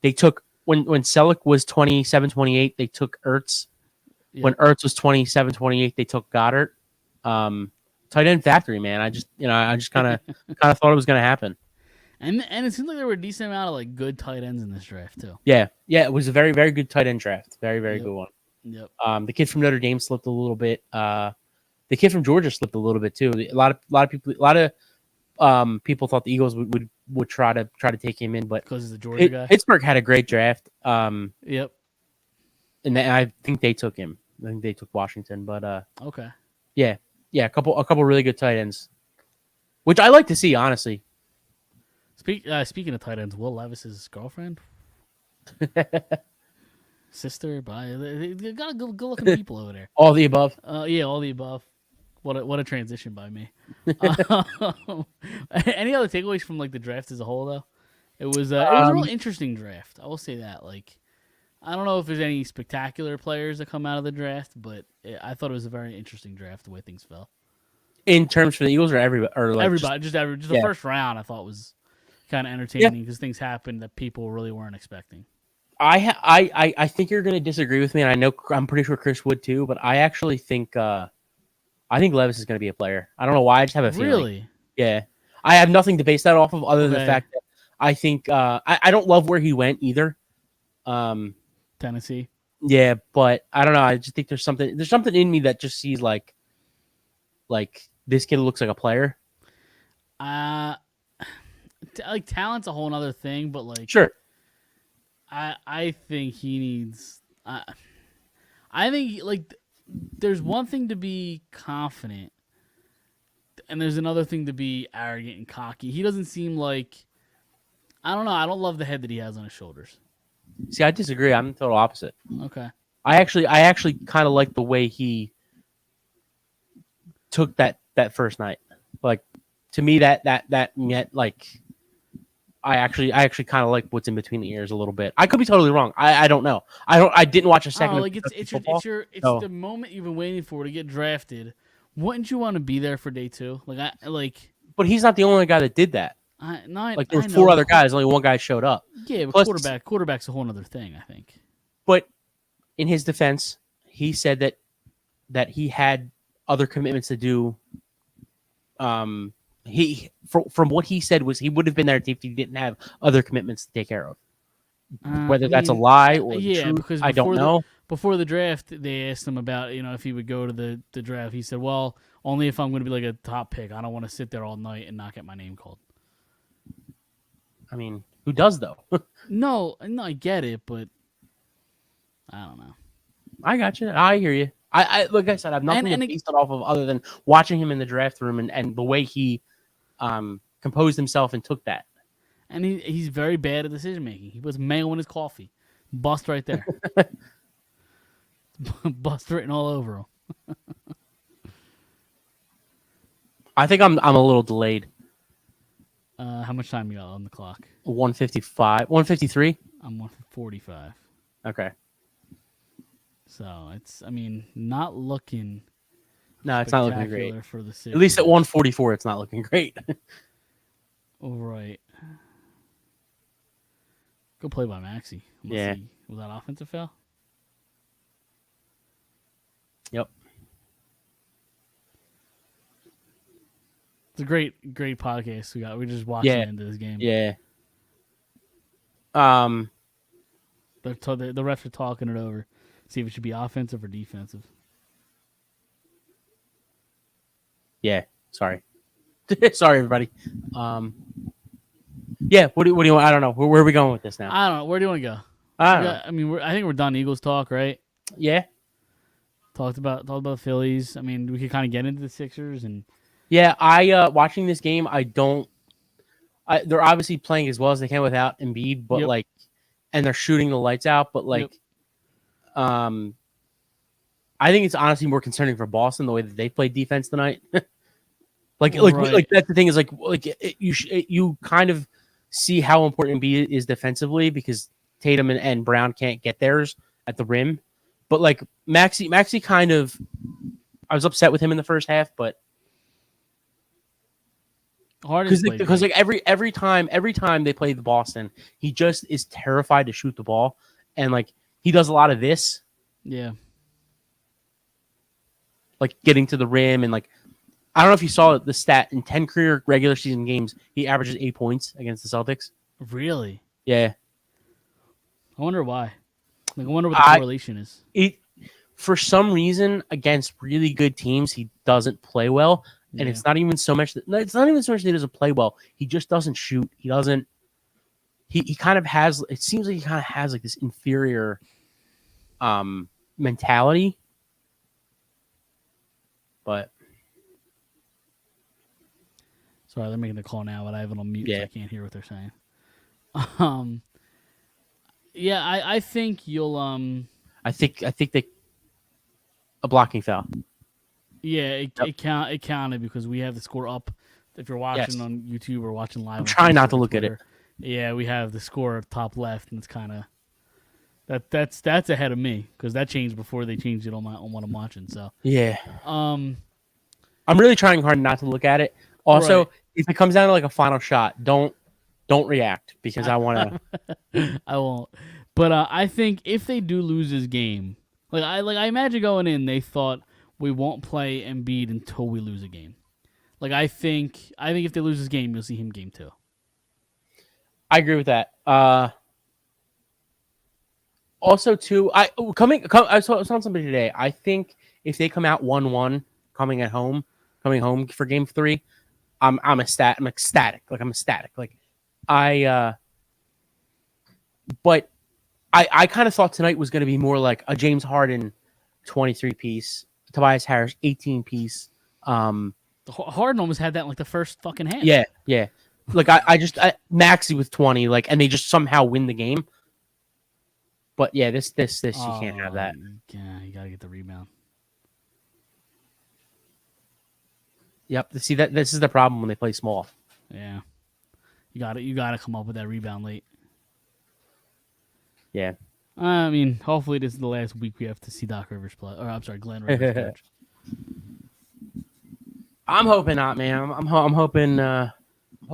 They took when Selleck was 27-28, they took Ertz. Yeah. When Ertz was 27-28, they took Goddard. Tight end factory, man. I just kind of thought it was going to happen. And it seems like there were a decent amount of like good tight ends in this draft too. Yeah, it was a very, very good tight end draft. Very, very Yep. good one. Yep. The kid from Notre Dame slipped a little bit. The kid from Georgia slipped a little bit too. A lot of people thought the Eagles would try to take him in, but Because he's a Georgia guy. Pittsburgh had a great draft. Yep. And I think they took him. I think they took Washington, but Okay. yeah, a couple really good tight ends, which I like to see, honestly. Speaking of tight ends, Will Levis's girlfriend, sister, they got good looking people over there. All the above. Yeah, all the above. What a transition by me. Any other takeaways from like the draft as a whole though? It was a real interesting draft. I will say that. Like, I don't know if there's any spectacular players that come out of the draft, but I thought it was a very interesting draft the way things fell. In terms for the Eagles or everybody, or like Everybody, just the first round, I thought was kind of entertaining because things happened that people really weren't expecting. I think you're going to disagree with me, and I'm pretty sure Chris would too. But I actually think Levis is going to be a player. I don't know why. I just have a feeling. Really? Yeah. I have nothing to base that off of other than the fact that I think I don't love where he went either. Tennessee. Yeah, but I don't know. I just think there's something in me that just sees like this kid looks like a player. Like talent's a whole other thing, but like Sure. I think he needs. I think like there's one thing to be confident, and there's another thing to be arrogant and cocky. He doesn't seem like. I don't know. I don't love the head that he has on his shoulders. See, I disagree. I'm the total opposite. Okay. I actually kind of like the way he took that first night. Like, to me, that meant like I actually kind of like what's in between the ears a little bit. I could be totally wrong. I don't know. I didn't watch a second. Like it's the moment you've been waiting for to get drafted. Wouldn't you want to be there for day two? But he's not the only guy that did that. There were four other guys. Only one guy showed up. Yeah, but quarterback's a whole other thing, I think. But in his defense, he said that he had other commitments to do. From what he said was he would have been there if he didn't have other commitments to take care of. Whether that's a lie or true, because I don't know. Before the draft, they asked him about if he would go to the draft. He said, "Well, only if I'm going to be like a top pick. I don't want to sit there all night and not get my name called." I mean, who does though? No, I get it, but I don't know. I got you. I hear you. I like I said, I have nothing to base it off of other than watching him in the draft room and the way he composed himself and took that. And he's very bad at decision making. He puts mayo in his coffee. Bust right there. Bust written all over him. I think I'm a little delayed. How much time you got on the clock? 155, 153. I'm 145. Okay. So it's, not looking. No, it's not looking great. For the Sixers. At least at 144, it's not looking great. All right. Go play by Maxey. Yeah. Was that offensive foul? Yep. It's a great podcast we got. We're just watching into this game. Yeah. The refs are talking it over. See if it should be offensive or defensive. Yeah. Sorry. Sorry, everybody. Yeah. What do you want? I don't know. Where are we going with this now? I don't know. Where do you want to go? I don't know. I think we're done Eagles talk, right? Yeah. Talked about the Phillies. We could kind of get into the Sixers and. Yeah, I watching this game. They're obviously playing as well as they can without Embiid, but and they're shooting the lights out. But I think it's honestly more concerning for Boston the way that they played defense tonight. Like that's the thing is you kind of see how important Embiid is defensively because Tatum and Brown can't get theirs at the rim. But Maxey kind of, I was upset with him in the first half, but. Harden's played because great. like every time they play the Boston, he just is terrified to shoot the ball, and like he does a lot of this, Yeah. like getting to the rim, and like I don't know if you saw the stat in 10 career regular season games, he averages 8 points against the Celtics. Really? Yeah, I wonder why. Like, I wonder what the I correlation is. it for some reason against really good teams he doesn't play well, and Yeah. it's not even so much that he doesn't play well. He just doesn't shoot. He doesn't. He kind of has. It seems like he kind of has like this inferior mentality, but Sorry, they're making a call now, but I have it on mute, so Yeah. I can't hear what they're saying. Um, yeah, I think you'll I think they a blocking foul. yeah, Yep. it counted because we have the score up. If you're watching Yes. on YouTube or watching live, I'm on trying not Facebook to or look at it. Twitter, yeah, we have the score top left, and it's kind of that's ahead of me because that changed before they changed it on what I'm watching. So Yeah, um, I'm really trying hard not to look at it. Also, Right. if it comes down to like a final shot, don't react because I want to. I won't. But I think if they do lose this game, I imagine going in, they thought we won't play Embiid until we lose a game. Like I think if they lose this game, you'll see him game 2. I agree with that. Also, too, I saw somebody today. I think if they come out 1-1, coming home for Game 3, I'm ecstatic. Like I'm ecstatic. Like but I kind of thought tonight was going to be more like a James Harden 23 piece, Tobias Harris 18 piece. Harden almost had that in like the first fucking half. Yeah. Like Maxey with 20, like, and they just somehow win the game. But yeah, this you can't have that. Yeah, you gotta get the rebound. Yep. See that this is the problem when they play small. Yeah, you gotta come up with that rebound late. Yeah. I mean, hopefully this is the last week we have to see Doc Rivers play. Or I'm sorry, Glenn Rivers coach. I'm hoping not, man. I'm hoping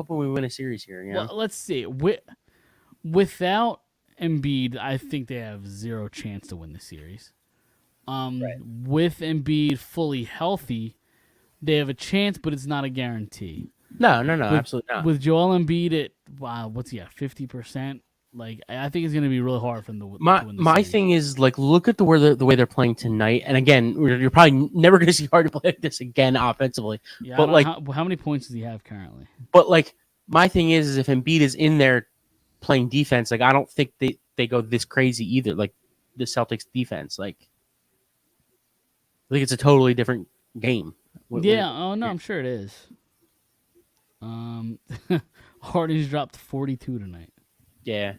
we win a series here. You know? Well, let's see. Without Embiid, I think they have zero chance to win the series. With Embiid fully healthy, they have a chance, but it's not a guarantee. No, absolutely not. With Joel Embiid at what's he at 50%? Like I think it's going to be really hard for them to win the My series. thing is like look at the way they're playing tonight, and again, you're probably never going to see Harden play like this again offensively. Yeah, but like, how many points does he have currently? but like my thing is if Embiid is in there playing defense, like I don't think they go this crazy either. Like the Celtics defense, like I think it's a totally different game. I'm sure it is. Harden's dropped 42 tonight. Yeah.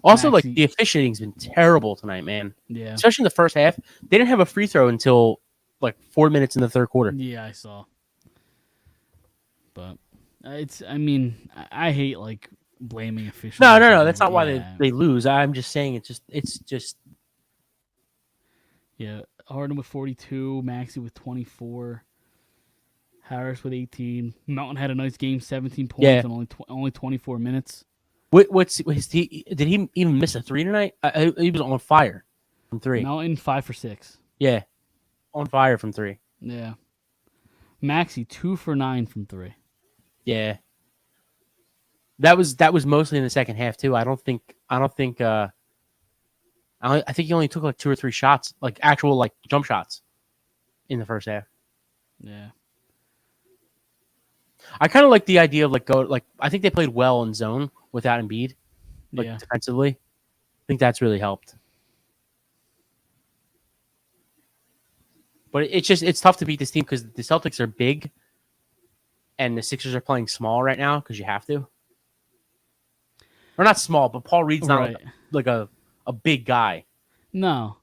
Also, Maxey- like the officiating's been terrible tonight, man. Yeah. Especially in the first half. They didn't have a free throw until like 4 minutes in the third quarter. Yeah, I saw. But I hate like blaming officials. No. That's not why they lose. I'm just saying it's just Yeah, Harden with 42, Maxey with 24, Harris with 18. Mountain had a nice game, 17 points in only 24 minutes. Did he even miss a three tonight? He was on fire from three. Mountain 5 for 6. Yeah, on fire from three. Yeah. Maxey 2 for 9 from 3. Yeah. That was mostly in the second half too. I think he only took like 2 or 3 shots, like actual like jump shots in the first half. Yeah. I kind of like the idea of I think they played well in zone without Embiid, defensively. I think that's really helped. But it's tough to beat this team because the Celtics are big, and the Sixers are playing small right now because you have to. Or not small, but Paul Reed's not like a big guy. No.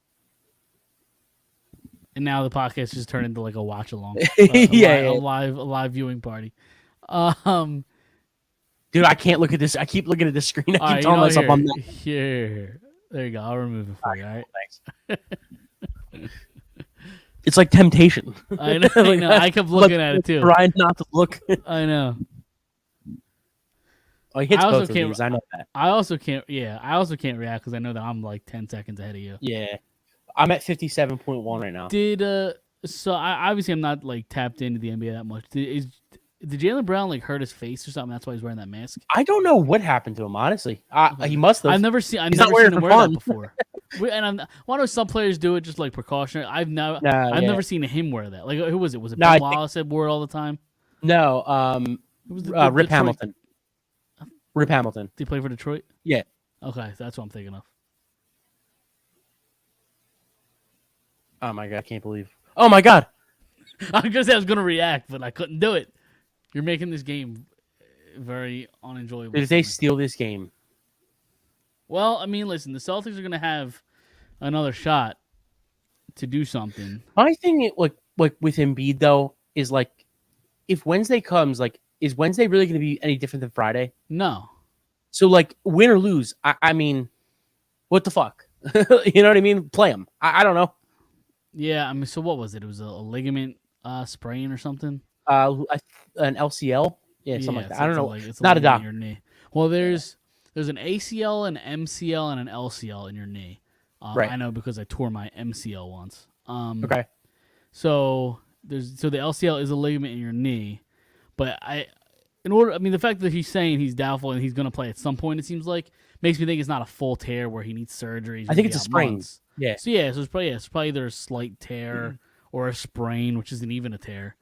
And now the podcast just turned into like a watch along, a live viewing party. Dude, I can't look at this. I keep looking at the screen. I keep telling myself I'm not. Here. There you go. I'll remove it for you. All right. Thanks. It's like temptation. I know. I know. I kept looking at it too. Trying not to look. I know. Oh, he hits I also both of can't- these. I know that. I also can't. Yeah, I also can't react because I know that I'm like 10 seconds ahead of you. Yeah, I'm at 57.1 right now. So I obviously I'm not like tapped into the NBA that much. Did Jaylen Brown like hurt his face or something? That's why he's wearing that mask. I don't know what happened to him. Honestly, he must have. I've never seen He's not wearing him it for wear that fun. before. And I know some players do it just like precautionary. I've Yeah. never seen him wear that. Like who was it? Was it No, Ben Wallace that wore it all the time? No, Who was Rip Detroit- Hamilton. Rip Hamilton. Did he play for Detroit? Yeah. Okay, that's what I'm thinking of. Oh my god, I can't believe. Oh my god. I was gonna say I was gonna react, but I couldn't do it. You're making this game very unenjoyable. Did they steal this game? Well, I mean, listen, the Celtics are gonna have another shot to do something. My thing, like with Embiid though, is like, if Wednesday comes, like, is Wednesday really going to be any different than Friday? No. So like, win or lose, I mean, what the fuck? You know what I mean? Play them. I don't know. Yeah, I mean, so what was it? It was a ligament sprain or something. An LCL, yeah, something like that. I don't know. It's Not a ligament doc. in your knee. Well, there's an ACL, an MCL, and an LCL in your knee. Right. I know because I tore my MCL once. Okay. So the LCL is a ligament in your knee, but the fact that he's saying he's doubtful and he's going to play at some point, it seems like, makes me think it's not a full tear where he needs surgery. I think it's a sprain. Yeah. So it's probably either a slight tear or a sprain, which isn't even a tear,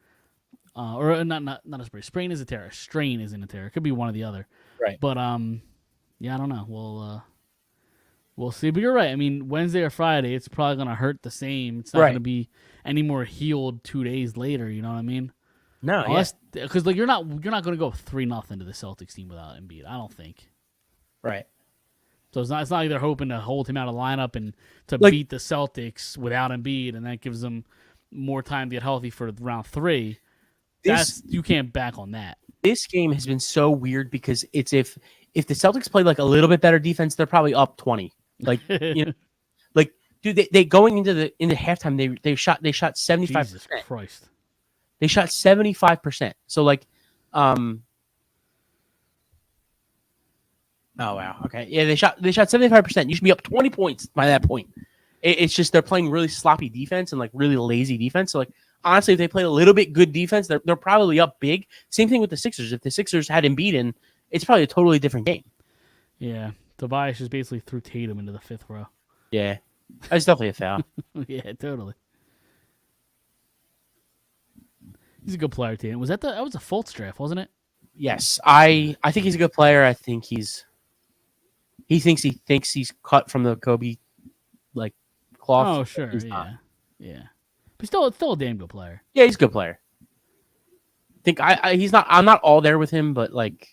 or not a sprain. Sprain is a tear. A strain isn't a tear. It could be one or the other. Right. But yeah, I don't know. We'll see. But you're right. I mean, Wednesday or Friday, it's probably going to hurt the same. It's not going to be any more healed 2 days later. You know what I mean? No, because like you're not going to go 3-0 to the Celtics team without Embiid. I don't think. Right. So it's not like they're hoping to hold him out of lineup and to Like- beat the Celtics without Embiid, and that gives them more time to get healthy for round 3. You can't back on that. This game has been so weird because it's if the Celtics play like a little bit better defense, they're probably up 20. Like like dude, they going into halftime, they shot 75%. Jesus Christ. They shot 75%. So like, oh wow, okay, yeah, they shot 75%. You should be up 20 points by that point. It's just they're playing really sloppy defense and like really lazy defense. So like, honestly, if they played a little bit good defense, they're probably up big. Same thing with the Sixers. If the Sixers had Embiid in, it's probably a totally different game. Yeah, Tobias just basically threw Tatum into the 5th row. Yeah, that's definitely a foul. Yeah, totally. He's a good player, Tatum. That was a Fultz draft, wasn't it? Yes, I think he's a good player. I think he thinks he's cut from the Kobe like cloth. Oh, sure, He's not. yeah. But still a damn good player. Yeah, he's a good player. I think he's not. I'm not all there with him, but like,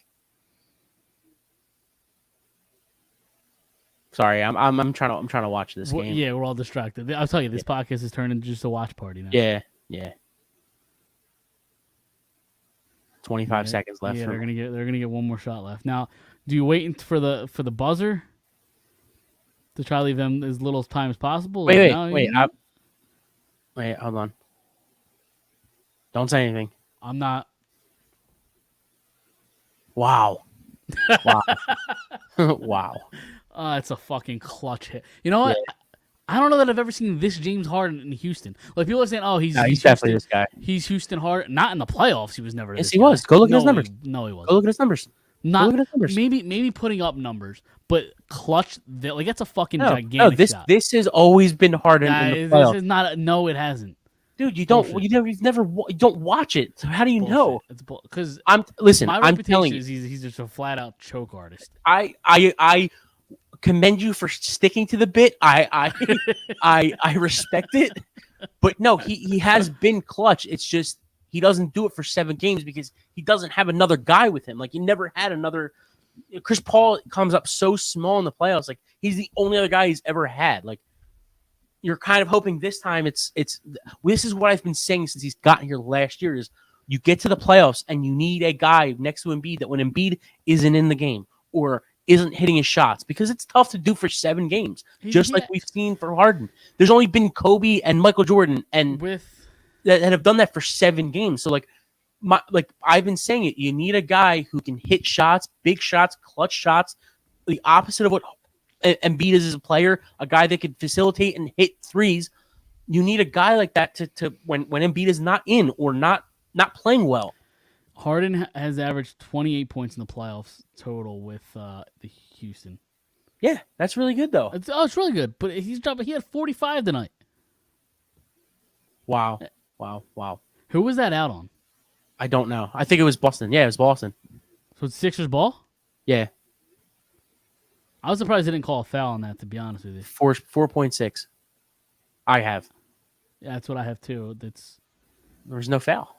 sorry, I'm trying to watch this game. Yeah, we're all distracted. I'll tell you, this podcast has turned into just a watch party now. Yeah. 25 Yeah, seconds left. Yeah, they're gonna get one more shot left. Now, do you wait for the buzzer to try to leave them as little time as possible? Wait, hold on. Don't say anything. I'm not. Wow. Wow. It's a fucking clutch hit. You know what? Yeah. I don't know that I've ever seen this James Harden in Houston. Like people are saying, "Oh, he's definitely Houston, this guy. He's Houston Harden." Not in the playoffs. He was never. Yes, this he guy. was. Go look at his numbers. No, he wasn't. Go look at his numbers. Not look at his numbers. maybe putting up numbers, but clutch. Like that's a fucking No, gigantic shot. this has always been Harden in the playoffs. This is not. No, it hasn't. Dude, you Bullshit. don't watch it. So how do you know? It's because I'm my telling reputation you. is he's just a flat out choke artist. I commend you for sticking to the bit. I respect it. But no, he has been clutch. It's just he doesn't do it for 7 games because he doesn't have another guy with him. Like he never had another. Chris Paul comes up so small in the playoffs. Like he's the only other guy he's ever had. Like you're kind of hoping this time it's this is what I've been saying since he's gotten here last year is you get to the playoffs and you need a guy next to Embiid that when Embiid isn't in the game or isn't hitting his shots because it's tough to do for 7 games, just like we've seen for Harden. There's only been Kobe and Michael Jordan and that have done that for 7 games. So like I've been saying it, you need a guy who can hit shots, big shots, clutch shots, the opposite of what Embiid is as a player, a guy that can facilitate and hit threes. You need a guy like that to when Embiid is not in or not playing well. Harden has averaged 28 points in the playoffs total with the Houston. Yeah, that's really good though. It's really good, but he had 45 tonight. Wow. Who was that out on? I don't know. I think it was Boston. Yeah, it was Boston. So it's Sixers ball? Yeah. I was surprised they didn't call a foul on that, to be honest with you. 4.6. I have. Yeah, that's what I have too. There was no foul.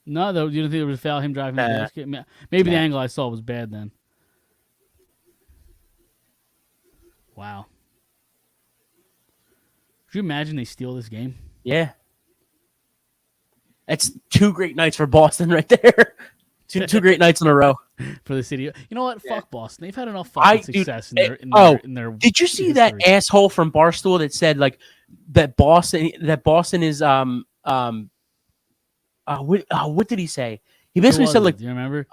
No, though, you don't think there was a foul him driving the basket? Maybe the angle I saw was bad then. Wow. Could you imagine they steal this game? Yeah. That's 2 great nights for Boston right there. Two great nights in a row for the city. You know what? Yeah. Fuck Boston. They've had enough fucking success in their. Did you see that asshole from Barstool that said like that Boston is what did he say? He basically said like, do you remember?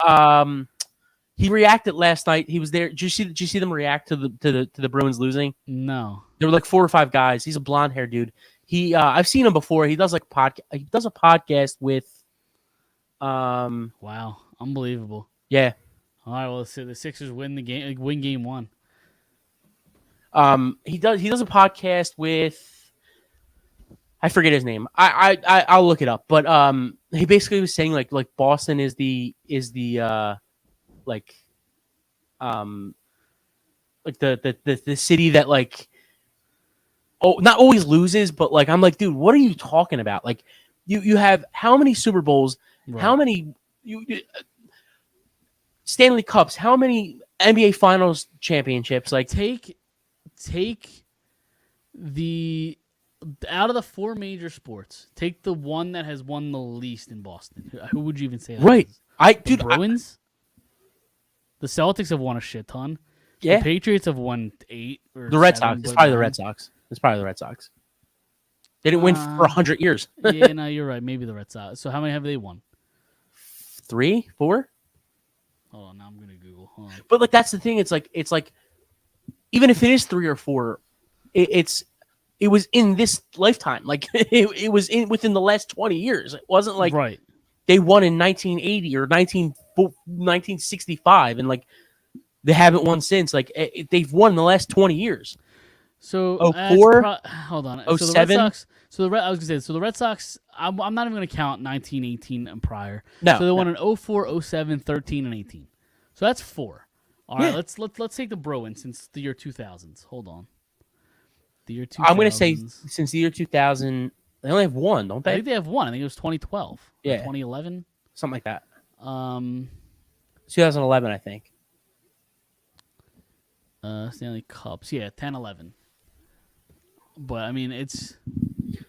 He reacted last night. He was there. Did you see them react to the Bruins losing? No. There were like 4 or 5 guys. He's a blonde haired dude. I've seen him before. He does like he does a podcast with wow, unbelievable. Yeah. All right, well, the Sixers win the game. Like, win game 1. He does a podcast with, I forget his name. I'll look it up. But he basically was saying like Boston is the the city that like not always loses, but like I'm like, dude, what are you talking about? Like you have how many Super Bowls, right. How many Stanley Cups, how many NBA Finals championships? Like take the out of the 4 major sports, take the one that has won the least in Boston. Who would you even say that right. is? The Bruins? The Celtics have won a shit ton. Yeah. The Patriots have won 8 or the Red Sox. It's probably the Red Sox. It's probably the Red Sox. They didn't win for 100 years. Yeah, no, you're right. Maybe the Red Sox. So how many have they won? 3, 4? Hold on, now I'm gonna Google. Hold on. But like that's the thing. It's like even if it is 3 or 4, it was in this lifetime. Like it was within the last 20 years. It wasn't like right. They won in 1980 or 1965, and like they haven't won since. Like they've won in the last 20 years. So 04, hold on. 07. So the Red Sox. I was gonna say. So the Red Sox. I'm not even gonna count 19, 18, and prior. No. So they won in 04, 07, 13, and 18. So that's 4. All right. Let's take the Bruins since the year 2000s. Hold on. The year 2000s. I'm gonna say since the year 2000, they only have 1, don't they? I think they have 1. I think it was 2012. Yeah. 2011. Something like that. 2011, I think. Stanley Cups. Yeah, 10, 11. But I mean, it's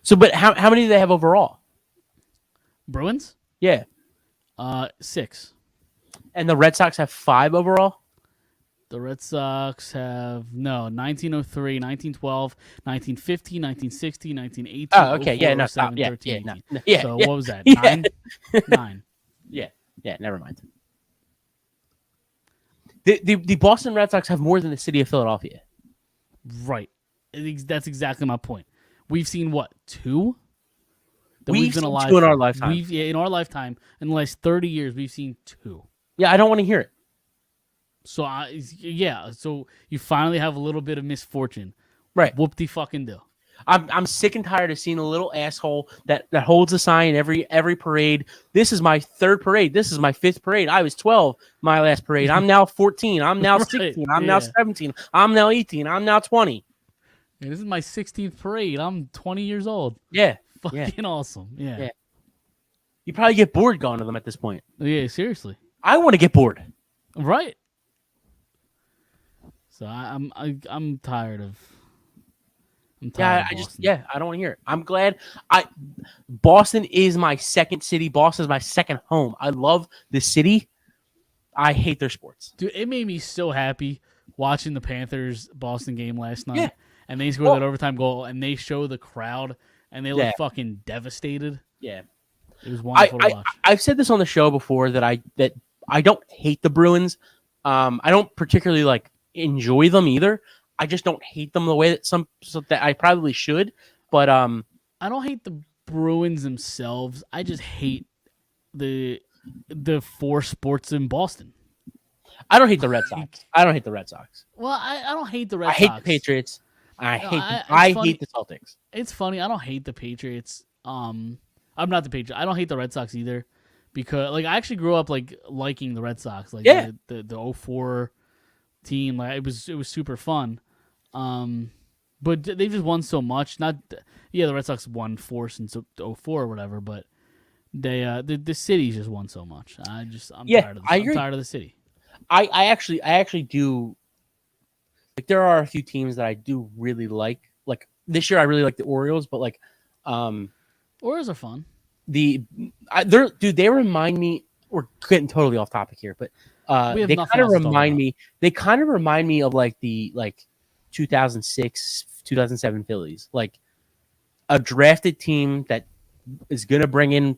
so. But how many do they have overall? Bruins? Yeah. 6. And the Red Sox have 5 overall? The Red Sox have 1903, 1912, 1915, 1960, 1918. Oh, okay. 04, Yeah, no, 07, yeah, 13, yeah, 18. no, yeah. So yeah, what was that? Yeah. 9? 9. Yeah, never mind. The Boston Red Sox have more than the city of Philadelphia. Right. That's exactly my point. We've seen what, 2? We've been alive 2 in our lifetime. In our lifetime, in the last 30 years, we've seen 2. Yeah, I don't want to hear it. So so you finally have a little bit of misfortune. Right. Whoop-de-fucking-do. I'm sick and tired of seeing a little asshole that holds a sign every parade. This is my 3rd parade. This is my 5th parade. I was 12 my last parade. I'm now 14. I'm now 16. I'm now 17. I'm now 18. I'm now 20. Yeah, this is my 16th parade. I'm 20 years old. Yeah. Fucking awesome. Yeah. You probably get bored going to them at this point. Yeah, seriously. I want to get bored. Right. So I'm tired of. I don't want to hear it. I'm glad. Boston is my second city. Boston is my second home. I love the city. I hate their sports. Dude, it made me so happy watching the Panthers Boston game last night. Yeah. And they scored that overtime goal, and they show the crowd, and they look Yeah. fucking devastated. Yeah. It was wonderful to watch. I've said this on the show before that I don't hate the Bruins. I don't particularly like enjoy them either. I just don't hate them the way that that I probably should. But I don't hate the Bruins themselves. I just hate the four sports in Boston. I don't hate the Red Sox. I don't hate the Red Sox. Well, I don't hate the Red Sox. I hate the Patriots. I hate the Celtics. It's funny. I don't hate the Patriots. I'm not the Patriots. I don't hate the Red Sox either, because like I actually grew up like liking the Red Sox. Like the 04 team. Like it was super fun. But they've just won so much. The Red Sox won 4 since 04 or whatever, but the city's just won so much. I'm tired of this. I'm tired of the city. I actually do. Like there are a few teams that I do really like. Like this year, I really like the Orioles, but like, Orioles are fun. They remind me. We're getting totally off topic here, but they kind of remind me. They kind of remind me of like the 2006, 2007 Phillies, like a drafted team that is going to bring in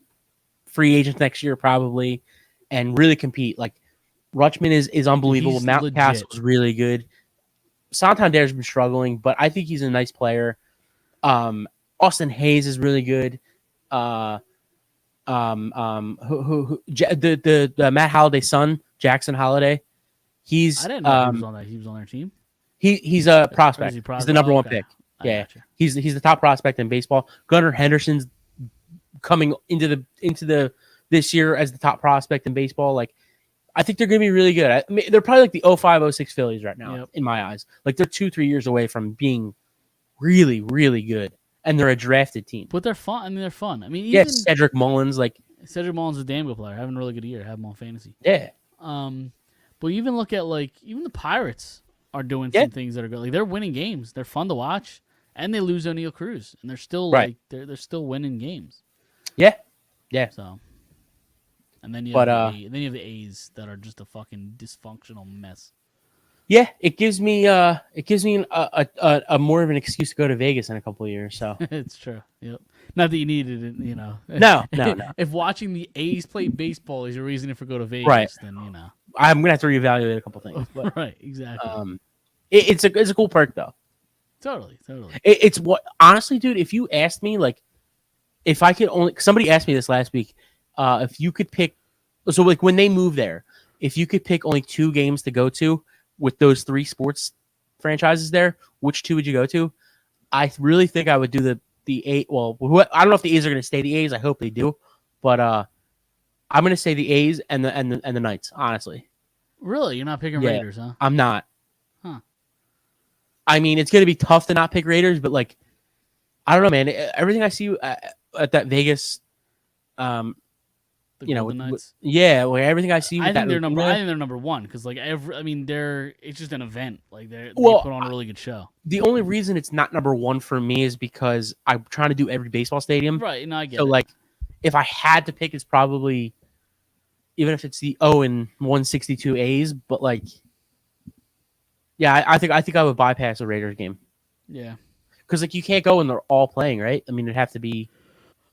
free agents next year probably, and really compete. Like Rutschman is unbelievable. Mountcastle is really good. Santander's been struggling, but I think he's a nice player. Austin Hayes is really good. The Matt Holiday's son, Jackson Holiday. I didn't know he was on their team. He's a prospect. He's the number one pick. Yeah, gotcha. He's the top prospect in baseball. Gunnar Henderson's coming into the this year as the top prospect in baseball. Like, I think they're going to be really good. I mean, they're probably like the 05-06 Phillies right now, in my eyes. Like, they're 2-3 years away from being really, really good, and they're a drafted team. But they're fun. I mean, they're fun. I mean, even Cedric Mullins, Cedric Mullins is a damn good player. Having a really good year. Have him on fantasy. Yeah. But even look at even the Pirates are doing some things that are good. Like they're winning games. They're fun to watch, and they lose O'Neal Cruz, and they're still they're still winning games. Yeah. Yeah. So. And then you have the A's that are just a fucking dysfunctional mess. Yeah, it gives me a more of an excuse to go to Vegas in a couple of years. So it's true. Yep. Not that you needed it, you know. No. If watching the A's play baseball is your reason for go to Vegas, then you know. I'm gonna have to reevaluate a couple things. But, right. Exactly. It's a cool perk though. Totally. It's what honestly, dude. If you asked me, like, if I could only, somebody asked me this last week. If you could pick, so like when they move there, if you could pick only 2 games to go to with those 3 sports franchises there, which 2 would you go to? I really think I would do the 8. Well, I don't know if the A's are going to stay the A's. I hope they do, but I'm going to say the A's and the Knights. Honestly, really, you're not picking Raiders, huh? I'm not. Huh? I mean, it's going to be tough to not pick Raiders, but like, I don't know, man. Everything I see at that Vegas, Knights. Everything I see. I think they're number 1 because it's just an event. Like they put on a really good show. The only reason it's not number 1 for me is because I'm trying to do every baseball stadium. Right, no, I get it. So like, if I had to pick, it's probably even if it's the 0-162 A's, but like, yeah, I think I would bypass a Raiders game. Yeah, because like you can't go when they're all playing, right? I mean, it'd have to be.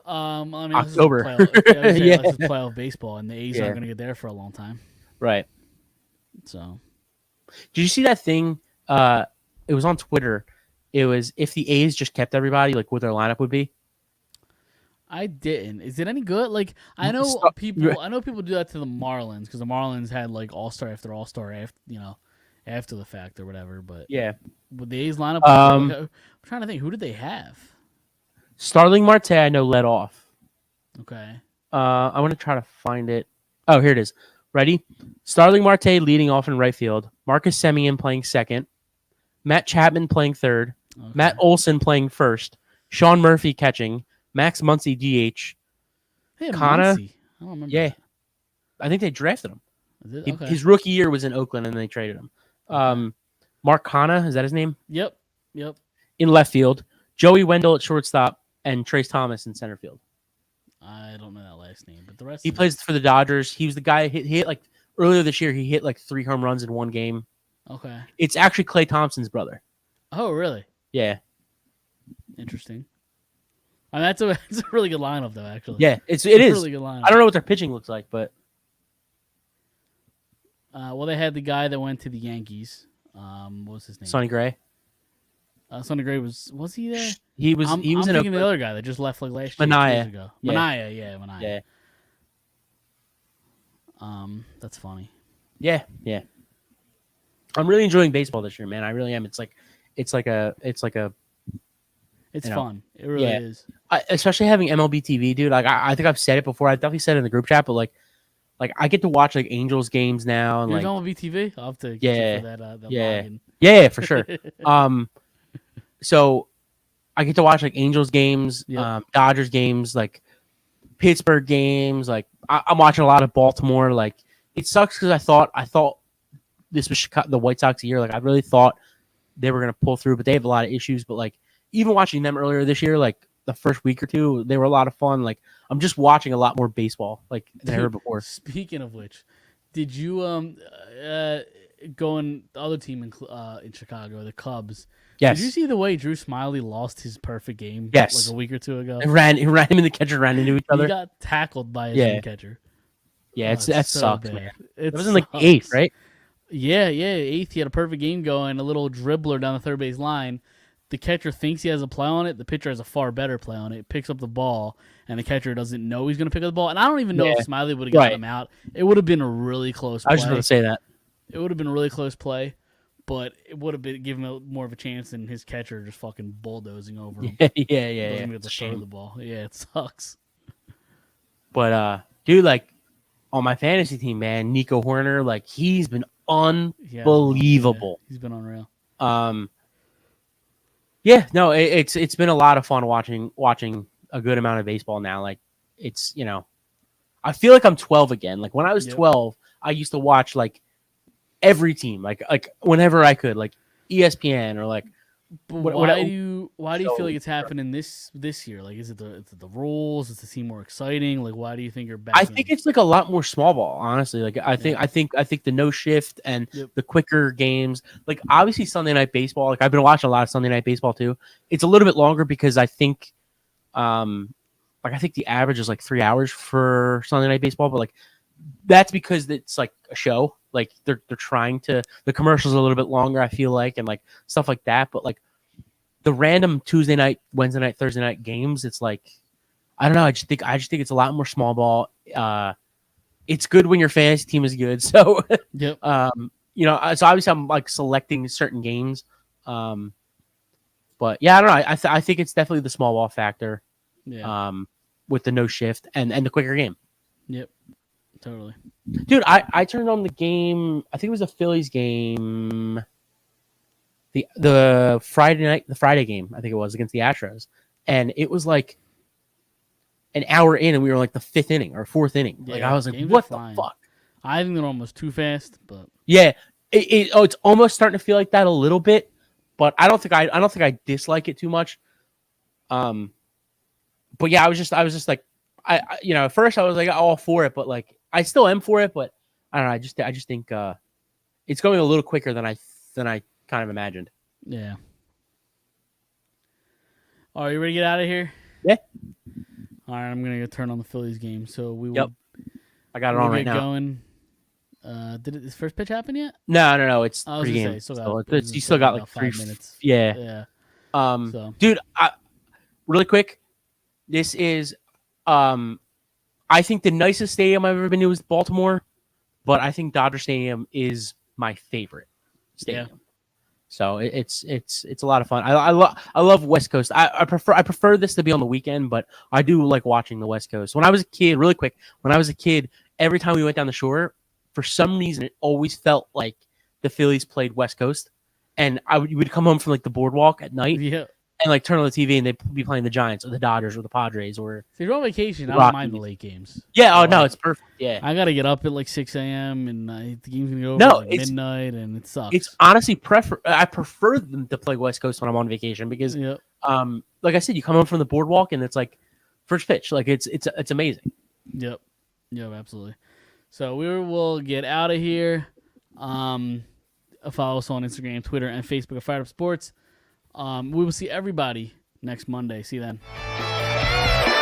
October. This is playoff baseball, and the A's aren't going to get there for a long time. Right. So, did you see that thing? It was on Twitter. It was if the A's just kept everybody, like what their lineup would be. I didn't. Is it any good? Like I know people do that to the Marlins because the Marlins had like All-Star after All-Star after the fact or whatever. But yeah, with the A's lineup, I'm trying to think. Who did they have? Starling Marte, I know, led off. Okay. I want to try to find it. Oh, here it is. Ready? Starling Marte leading off in right field. Marcus Semien playing second. Matt Chapman playing third. Okay. Matt Olson playing first. Sean Murphy catching. Max Muncy DH. Hey, Kana. I don't remember. Yeah. I think they drafted him. Okay. His rookie year was in Oakland, and they traded him. Mark Kana, is that his name? Yep. In left field. Joey Wendell at shortstop. And Trace Thomas in center field. I don't know that last name, but the rest. He plays for the Dodgers. He was the guy. He hit like earlier this year he hit like 3 home runs in one game. Okay. It's actually Klay Thompson's brother. Oh, really? Yeah. Interesting. I mean, that's a really good lineup, though. Actually. Yeah, it is. Really good lineup. I don't know what their pitching looks like, but Well, they had the guy that went to the Yankees. What was his name? Sonny Gray. Sonny Gray was he there? He was. I'm in thinking Oakland. the other guy that just left like last year, 2 Manaea. years ago. Yeah. Manaea. Yeah. That's funny. Yeah. I'm really enjoying baseball this year, man. I really am. It's like a. It's You know, fun. It really yeah. is. Especially having MLB TV, dude. Like I think I've said it before. I definitely said it in the group chat, but like I get to watch like Angels games now, and You're like on VTV? I'll have to get Yeah. you for that Yeah. login. yeah, for sure. So I get to watch like Angels games, Yep. Dodgers games, like Pittsburgh games. Like I'm watching a lot of Baltimore. Like it sucks because I thought this was the White Sox year. Like I really thought they were gonna pull through, but they have a lot of issues. But like even watching them earlier this year, like the first week or two, they were a lot of fun. Like I'm just watching a lot more baseball like than ever before. Speaking of which, did you go in the other team in Chicago, the Cubs? Yes. Did you see the way Drew Smiley lost his perfect game? Yes. Like a week or two ago. It ran him and the catcher ran into each other. He got tackled by his Yeah. own catcher. Yeah, Oh, that so sucks, bad. man. It That was in like the sucks. 8th, right? Yeah, eighth. He had a perfect game going, a little dribbler down the third base line. The catcher thinks he has a play on it. The pitcher has a far better play on it. Picks up the ball, and the catcher doesn't know he's going to pick up the ball. And I don't even know Yeah. if Smiley would have got Right. him out. It would have been a really close play. I was just going to say that. It would have been a really close play, but it would have been given him more of a chance than his catcher just fucking bulldozing over him. yeah, Doesn't yeah. get It's a to throw shame. the ball. Yeah, it sucks. But dude, like on my fantasy team, man, Nico Horner, like he's been unbelievable. Yeah, he's been unreal. Yeah, no, it's been a lot of fun watching a good amount of baseball now. Like it's I feel like I'm 12 again. Like when I was Yep. 12, I used to watch like every team, like whenever I could, like ESPN or like. But What- why what- do you so- feel like it's happening this year? Like, is it the rules? Is the team more exciting? Like, why do you think you're back? I think it's like a lot more small ball, honestly. Like I think the no shift and Yep. the quicker games. Like obviously Sunday night baseball. Like I've been watching a lot of Sunday night baseball too. It's a little bit longer because I think, I think the average is like 3 hours for Sunday night baseball, but like that's because it's like a show. Like they're trying to the commercials are a little bit longer. I feel like and like stuff like that. But like the random Tuesday night, Wednesday night, Thursday night games, it's like I don't know. I just think it's a lot more small ball. It's good when your fantasy team is good. So, Yep. so obviously I'm like selecting certain games. But yeah, I don't know. I think it's definitely the small ball factor. Yeah. With the no shift and the quicker game. Yep. Totally. Dude, I turned on the game. I think it was a Phillies game. The Friday game, I think it was against the Astros, and it was like an hour in, and we were like the 5th inning or 4th inning. Like Yeah, I was like, games are what the flying. fuck? I think they're almost too fast, but Yeah, it's almost starting to feel like that a little bit, but I don't think I dislike it too much. But yeah, I was just like, at first I was like all for it, but like I still am for it, but I don't know. I just think it's going a little quicker than I kind of imagined. yeah. Are you ready to get out of here? Yeah. All right, I'm gonna go turn on the Phillies game. So we will. Yep. I got it we'll on right get now. Going. Did his first pitch happen yet? No. It's I was gonna pregame. say, still So got, you still got like about 3 minutes. Yeah. Yeah. So Dude, really quick, this is, I think the nicest stadium I've ever been to is Baltimore, but I think Dodger Stadium is my favorite stadium. Yeah. So it's a lot of fun. I love West Coast. I prefer this to be on the weekend, but I do like watching the West Coast. When I was a kid, really quick, every time we went down the shore, for some reason, it always felt like the Phillies played West Coast, and we would come home from like the boardwalk at night yeah. and like turn on the TV and they'd be playing the Giants or the Dodgers or the Padres or So you're on vacation. I Rockies. don't mind the late games. yeah. Oh no, Like, it's perfect. Yeah, I gotta get up at like 6 a.m. and the game's gonna go over No, at like it's- midnight, and it sucks. it's honestly I prefer them to play West Coast when I'm on vacation because Yep. like I said, you come home from the boardwalk and it's like first pitch, like it's amazing. Yep. Absolutely. So we will get out of here. Follow us on Instagram, Twitter, and Facebook at Phired Up Sports. We will see everybody next Monday. See you then.